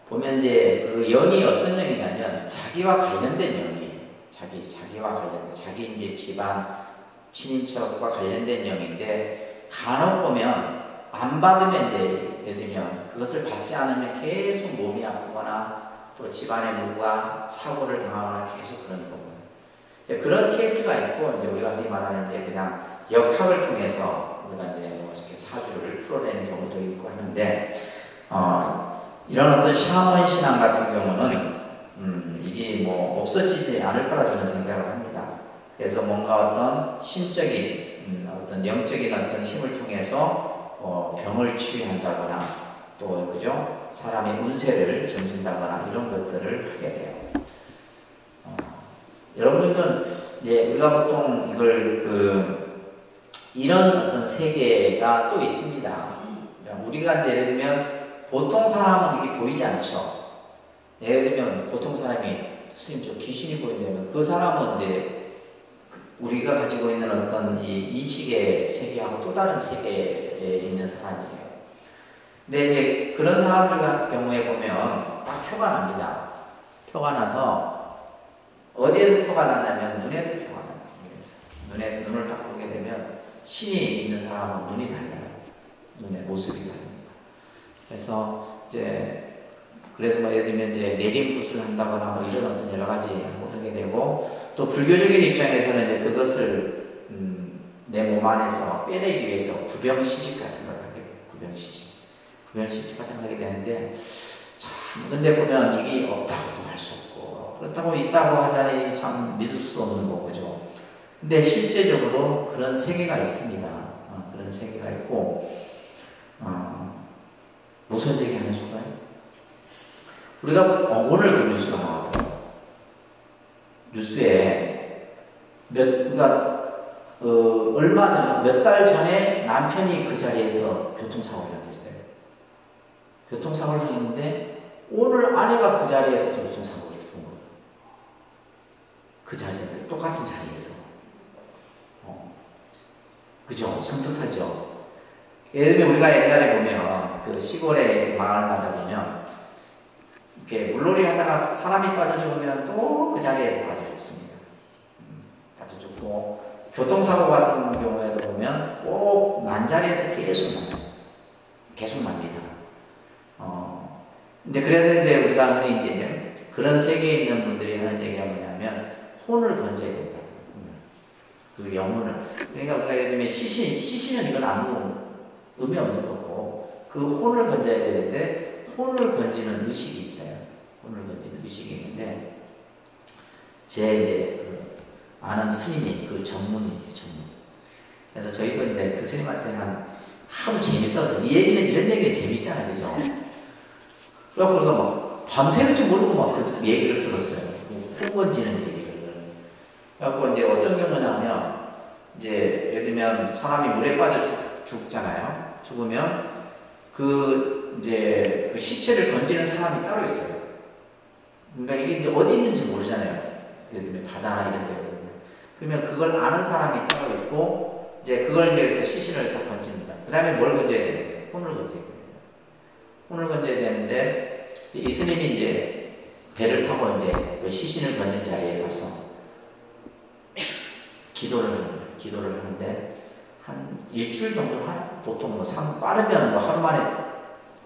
보면 이제 그 영이 어떤 영이냐면 자기와 관련된 영이 자기와 관련된 자기 이제 집안 친인척과 관련된 영인데 간혹 보면 안 받으면 이제 예를 들면 그것을 받지 않으면 계속 몸이 아프거나 또 집안에 누구가 사고를 당하거나 계속 그런 거고 이제 그런 케이스가 있고 이제 우리가 흔히 말하는 이제 그냥 역학을 통해서 우리가 이제 뭐 이렇게 사주를 풀어내는 경우도 있고 하는데 이런 어떤 샤먼 신앙 같은 경우는 이게 뭐 없어지지 않을 거라 저는 생각을 합니다. 그래서 뭔가 어떤 신적인 어떤 영적인 어떤 힘을 통해서 병을 치유한다거나 또 그죠 사람의 운세를 점진다거나 이런 것들을 하게 돼요. 여러분들은 이제 우리가 보통 이걸 이런 어떤 세계가 또 있습니다. 우리가 이제 예를 들면 보통 사람은 이게 보이지 않죠. 예를 들면 보통 사람이 선생님 저 귀신이 보인다면 그 사람은 이제 우리가 가지고 있는 어떤 이 인식의 세계하고 또 다른 세계에 있는 사람이에요. 근데 이제 그런 사람들 같은 경우에 보면 딱 표가 납니다. 표가 나서 어디에서 표가 나냐면 눈에서 표가 나요. 눈을 딱 보게 되면 신이 있는 사람은 눈이 달라요. 눈의 모습이 달라요. 그래서 뭐 예를 들면 이제 내림굿을 한다거나 뭐 이런 어떤 여러 가지 하게 되고 또 불교적인 입장에서는 이제 그것을 내 몸 안에서 빼내기 위해서 구병시식 같은 걸 하게 돼요. 구병시식 같은 걸 하게 되는데 참 근데 보면 이게 없다고도 할 수 없고 그렇다고 있다고 하자니 참 믿을 수 없는 거죠. 근데 실제적으로 그런 세계가 있습니다. 그런 세계가 있고 무슨 얘기 하나 해줄까요? 우리가 오늘 그 뉴스가 나왔더라고요. 뉴스에 얼마 전 몇 달 전에 남편이 그 자리에서 교통사고를 당했어요. 교통사고를 당했는데 오늘 아내가 그 자리에서 교통사고를 죽은 거예요. 그 자리에 똑같은 자리에서. 그죠? 섬뜩하죠. 예를 들면 우리가 옛날에 보면 그 시골의 마을마다 보면 이렇게 물놀이 하다가 사람이 빠져 죽으면 또 그 자리에서 빠져 죽습니다. 빠져 죽고 교통사고 같은 경우에도 보면 꼭 난 자리에서 계속 납니다. 근데 그래서 이제 우리가 흔히 이제 그런 세계에 있는 분들이 하는 얘기가 뭐냐면 혼을 건져야 된다. 그 영혼을. 그러니까 우리가 예를 들면 시신은 이건 아무 의미 없는 거고 그 혼을 건져야 되는데 혼을 건지는 의식이 있어요. 혼을 건지는 의식이 있는데 제 이제 아는 스님이 그 전문이에요. 그래서 저희도 이제 그 스님한테 하도 재밌어서 이 얘기는 이런 얘기가 재밌잖아요. 그죠? 그래서 우리가 막 밤새는 줄 모르고 막 그 얘기를 들었어요. 혼 건지는 얘기를. 그래서 이제 어떤 경우냐면 이제 예를 들면 사람이 물에 빠져 죽잖아요. 죽으면 그 시체를 건지는 사람이 따로 있어요. 그러니까 이게 이제 어디 있는지 모르잖아요. 예를 들면 바다나 이런 데. 그러면 그걸 아는 사람이 따로 있고 이제 그걸 이제 그래서 시신을 딱 건집니다. 그 다음에 뭘 건져야 되는데 혼을 건져야 됩니다. 혼을 건져야 되는데 이 스님이 이제 배를 타고 이제 그 시신을 건진 자리에 가서 기도를 하는 거예요. 기도를 하는데 한 일주일 정도 보통 빠르면 뭐 하루 만에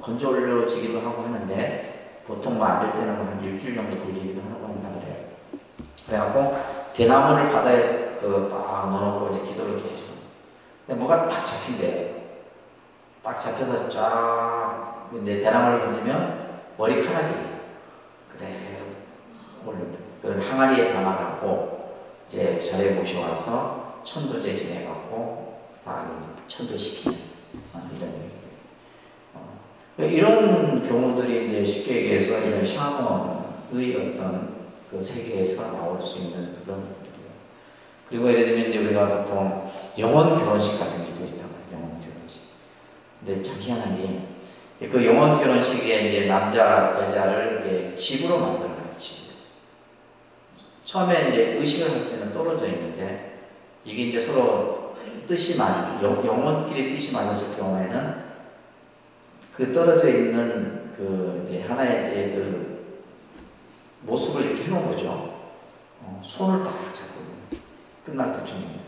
건져 올려지기도 하고 하는데 보통 뭐 안 될 때는 한 일주일 정도 걸리기도 하고 한다 그래요. 그래갖고 대나무를 바다에 딱 넣어놓고 이제 기도를 계속. 근데 뭐가 딱 잡힌대요. 딱 잡혀서 쫙 이제 대나무를 던지면 머리카락이 그대로 오른다. 그걸 항아리에 담아갖고 이제 절에 모셔와서 천도제 지내갖고 천도시키는 이런 얘기들. 이런 경우들이 이제 쉽게 얘기해서 이런 샤먼의 어떤 그 세계에서 나올 수 있는 그런 것들이에요. 그리고 예를 들면 이제 우리가 보통 영혼 결혼식 같은 게 또 있잖아요. 영혼 결혼식. 근데 참 희한한 게 그 영혼 결혼식에 이제 남자 여자를 이제 집으로 만들어요. 집으로. 처음에 이제 의식을 할 때는 떨어져 있는데 이게 이제 서로 뜻이 영혼끼리 뜻이 맞았을 경우에는 그 떨어져 있는 그 이제 하나의 이제 그 모습을 이렇게 해놓은 거죠. 손을 딱 잡고 끝날 때쯤에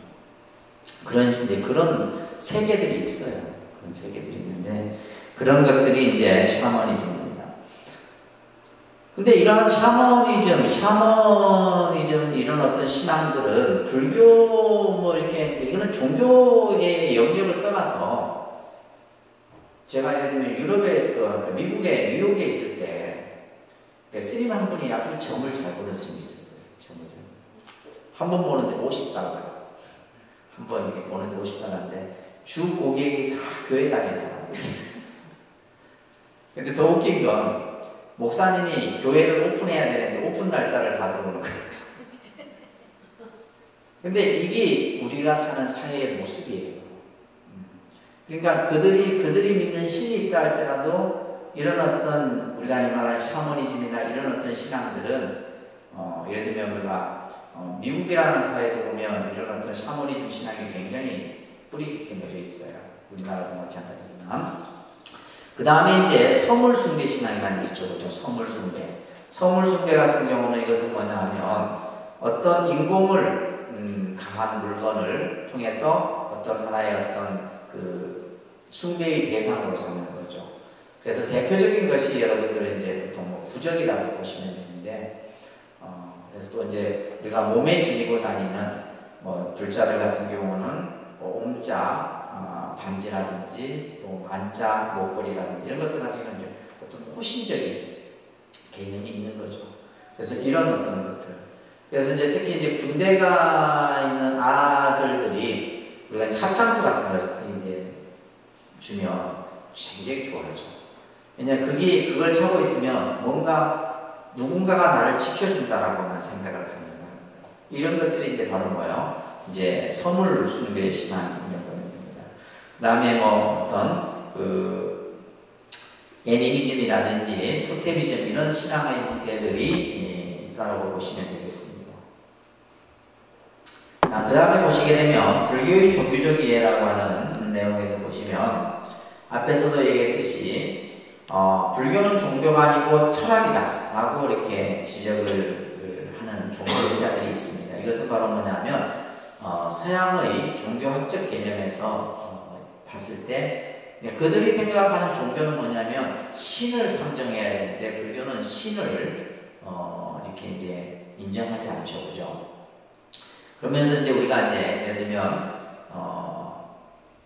그런 이제 그런 세계들이 있어요. 그런 세계들이 있는데 그런 것들이 이제 샤머니즘입니다. 근데 이런 샤머니즘 이런 어떤 신앙들은 불교 뭐 이렇게 이거는 종교의 영역을 떠나서 제가 예를 들면 유럽에 미국의 뉴욕에 있을 때 스님 한 분이 아주 점을 잘 보는 스님이 있었어요. 점을 한 번 보는데 $50. 한 번 이렇게 보는데 $50인데 주 고객이 다 교회 다니는 사람들. 근데 더 웃긴 건 목사님이 교회를 오픈해야 되는데 오픈 날짜를 받아오는 거예요. 근데 이게 우리가 사는 사회의 모습이에요. 그러니까 그들이 믿는 신이 있다 할지라도 이런 어떤 우리가 말하는 샤머니즘이나 이런 어떤 신앙들은 예를 들면 우리가 미국이라는 사회도 보면 이런 어떤 샤머니즘 신앙이 굉장히 뿌리 깊게 맺어 있어요. 우리나라도 마찬가지지만. 그 다음에 이제 서물숭배 신앙이라는 게 있죠. 그죠? 서물숭배. 서물숭배 같은 경우는 이것은 뭐냐 하면 어떤 인공을 강한 물건을 통해서 어떤 하나의 어떤 그 숭배의 대상으로 삼는 거죠. 그래서 대표적인 것이 여러분들은 이제 보통 뭐 부적이라고 보시면 되는데, 그래서 또 이제 우리가 몸에 지니고 다니는 뭐 불자들 같은 경우는 뭐 옴자, 반지라든지 또 만자, 목걸이라든지 이런 것들 같은 경우는 어떤 호신적인 개념이 있는 거죠. 그래서 이런 어떤 것들. 그래서 이제 특히 이제 군대 가 있는 아들들이 우리가 이제 합창부 같은 걸 이제 주면 굉장히 좋아하죠. 왜냐면 그걸 차고 있으면 뭔가 누군가가 나를 지켜준다라고 하는 생각을 갖는 겁니다. 이런 것들이 이제 바로 뭐예요? 이제 선물 숭배 신앙이라고 합니다. 그 다음에 뭐 어떤 그 애니미즘이라든지 토테미즘 이런 신앙의 형태들이 있다고 보시면 되겠습니다. 그 다음에 보시게 되면 불교의 종교적 이해라고 하는 내용에서 보시면 앞에서도 얘기했듯이 불교는 종교가 아니고 철학이다 라고 이렇게 지적을 하는 종교자들이 있습니다. 이것은 바로 뭐냐면 서양의 종교학적 개념에서 봤을 때 그들이 생각하는 종교는 뭐냐면 신을 상정해야 되는데 불교는 신을 이렇게 이제 인정하지 않죠. 그죠? 그러면서 이제 우리가 이제 예를 들면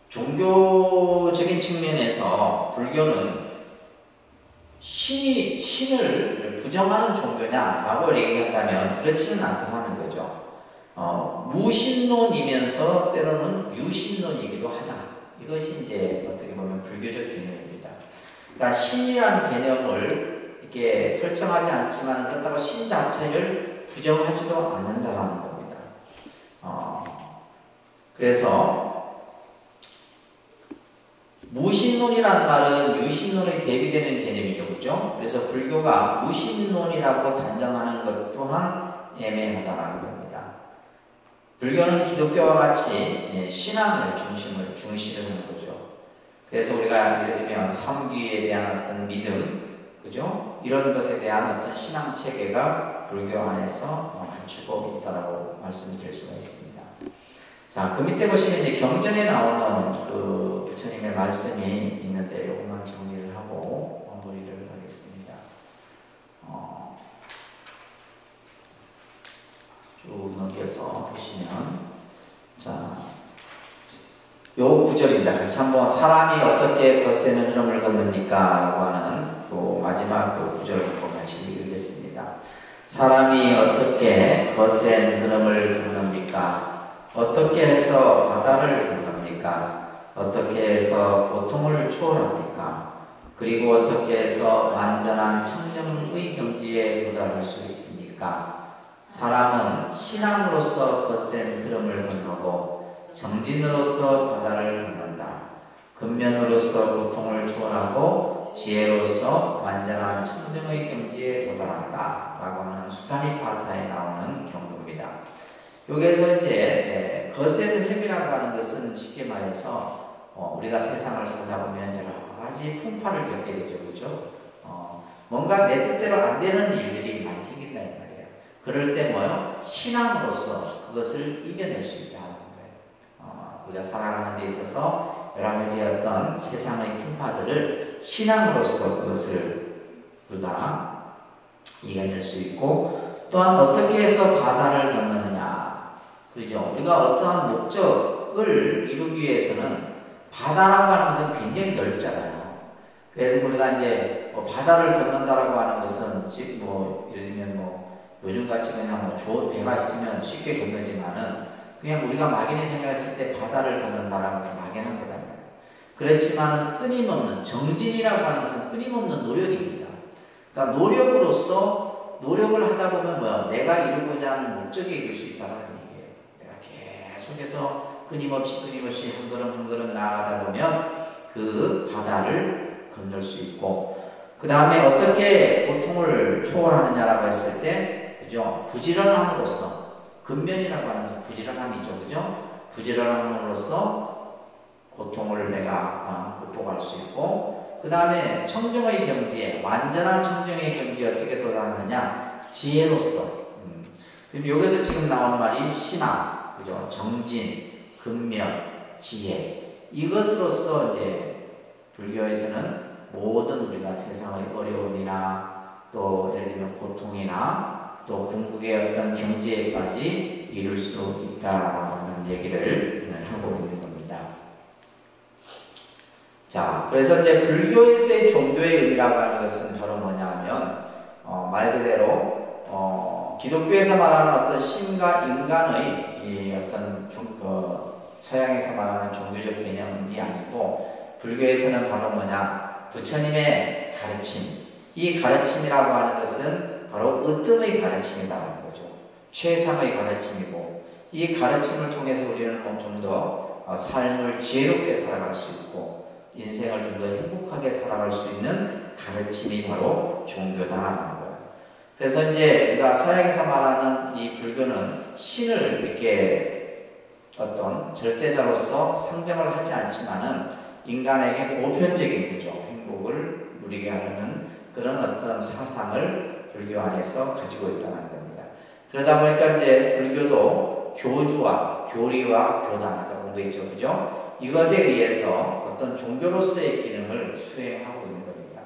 종교적인 측면에서 불교는 신을 부정하는 종교냐라고 얘기한다면 그렇지는 않다는 거죠. 무신론이면서 때로는 유신론이기도 하다. 이것이 이제 어떻게 보면 불교적 개념입니다. 그러니까 신이라는 개념을 이렇게 설정하지 않지만 그렇다고 신 자체를 부정하지도 않는다라는 겁니다. 그래서 무신론이라는 말은 유신론에 대비되는 개념이죠. 그죠? 그래서 불교가 무신론이라고 단정하는 것 또한 애매하다라는 겁니다. 불교는 기독교와 같이 신앙을 중시를 하는 거죠. 그래서 우리가 예를 들면 삼귀에 대한 어떤 믿음, 그죠? 이런 것에 대한 어떤 신앙 체계가 불교 안에서 갖추고 있다라고 말씀드릴 수가 있습니다. 자, 그 밑에 보시면 이제 경전에 나오는 그 부처님의 말씀이 있는데 이것만 정리를 하고 마무리를 하겠습니다. 쭉 넘겨서 보시면 자 요 구절입니다. 같이 한번 사람이 어떻게 거센 흐름을 걷습니까? 라고 하는 그 마지막 그 구절을 한번 같이 읽겠습니다. 사람이 어떻게 거센 흐름을 걷습니까? 어떻게 해서 바다를 건넙니까? 어떻게 해서 고통을 초월합니까? 그리고 어떻게 해서 완전한 청정의 경지에 도달할 수 있습니까? 사람은 신앙으로서 거센 흐름을 건너고 정진으로서 바다를 건넌다. 근면으로서 고통을 초월하고 지혜로서 완전한 청정의 경지에 도달한다. 라고 하는 수다니 파타에 나오는 경고입니다. 여기에서 이제 거센 흐름이라고 하는 것은 쉽게 말해서 우리가 세상을 살다 보면 여러 가지 풍파를 겪게 되죠. 그렇죠? 뭔가 내 뜻대로 안 되는 일들이 많이 생긴다 이 말이에요. 그럴 때 뭐요? 신앙으로서 그것을 이겨낼 수 있다는 거예요. 우리가 살아가는 데 있어서 여러 가지 어떤 세상의 풍파들을 신앙으로서 그것을 우리가 이겨낼 수 있고, 또한 어떻게 해서 바다를 건너느냐. 그렇죠? 우리가 어떠한 목적을 이루기 위해서는 바다라고 하는 것은 굉장히 넓잖아요. 그래서 우리가 이제 바다를 건넌다라고 하는 것은 즉 예를 들면 요즘같이 그냥 좋은 배가 있으면 쉽게 건너지만은 그냥 우리가 막연히 생각했을 때 바다를 건넌다라는 것은 막연한 거다. 그렇지만 끊임없는 정진이라고 하는 것은 끊임없는 노력입니다. 그러니까 노력을 하다 보면 내가 이루고자 하는 목적에 이룰 수 있다는 얘기예요. 내가 계속해서 끊임없이 한 걸음 나아가다 보면 그 바다를 건널 수 있고, 그 다음에 어떻게 고통을 초월하느냐라고 했을 때, 그죠? 부지런함으로써, 근면이라고 하는 것은 부지런함이죠. 그죠? 부지런함으로써 고통을 내가 극복할 수 있고, 그 다음에 청정의 경지에, 완전한 청정의 경지에 어떻게 도달하느냐? 지혜로서. 그럼 여기서 지금 나온 말이 신앙, 그죠? 정진, 근면, 지혜. 이것으로서 이제 불교에서는 모든 우리가 세상의 어려움이나 또 예를 들면 고통이나 또 궁극의 어떤 경지에까지 이룰 수 있다라고 하는 얘기를 하고 있는 겁니다. 자, 그래서 이제 불교에서의 종교의 의미라고 하는 것은 바로 뭐냐 하면 말 그대로 기독교에서 말하는 어떤 신과 인간의 이 어떤 서양에서 말하는 종교적 개념이 아니고, 불교에서는 바로 뭐냐? 부처님의 가르침. 이 가르침이라고 하는 것은 바로 으뜸의 가르침이라는 거죠. 최상의 가르침이고, 이 가르침을 통해서 우리는 좀 더 삶을 지혜롭게 살아갈 수 있고, 인생을 좀 더 행복하게 살아갈 수 있는 가르침이 바로 종교다라는 거예요. 그래서 이제 우리가 서양에서 말하는 이 불교는 신을 이렇게 어떤 절대자로서 상정을 하지 않지만은 인간에게 보편적인 거죠. 행복을 누리게 하는 그런 어떤 사상을 불교 안에서 가지고 있다는 겁니다. 그러다 보니까 이제 불교도 교주와 교리와 교단, 아까 공부했죠. 그죠? 이것에 의해서 어떤 종교로서의 기능을 수행하고 있는 겁니다.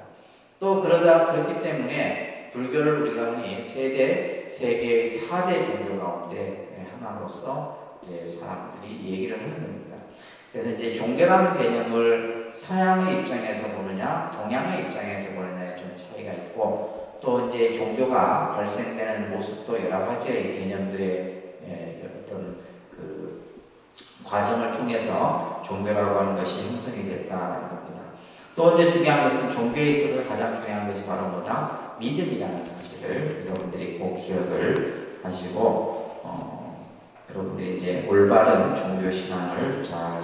또 그렇기 때문에 불교를 우리가 흔히 세계의 4대 종교 가운데 하나로서 이제 사람들이 얘기를 하는 겁니다. 그래서 이제 종교라는 개념을 서양의 입장에서 보느냐, 동양의 입장에서 보느냐에 좀 차이가 있고, 또 이제 종교가 발생되는 모습도 여러 가지의 개념들의 어떤 그 과정을 통해서 종교라고 하는 것이 형성이 됐다는 겁니다. 또 이제 중요한 것은 종교에 있어서 가장 중요한 것이 바로 뭐다? 믿음이라는 사실을 여러분들이 꼭 기억을 하시고, 여러분들이 이제 올바른 종교 신앙을 잘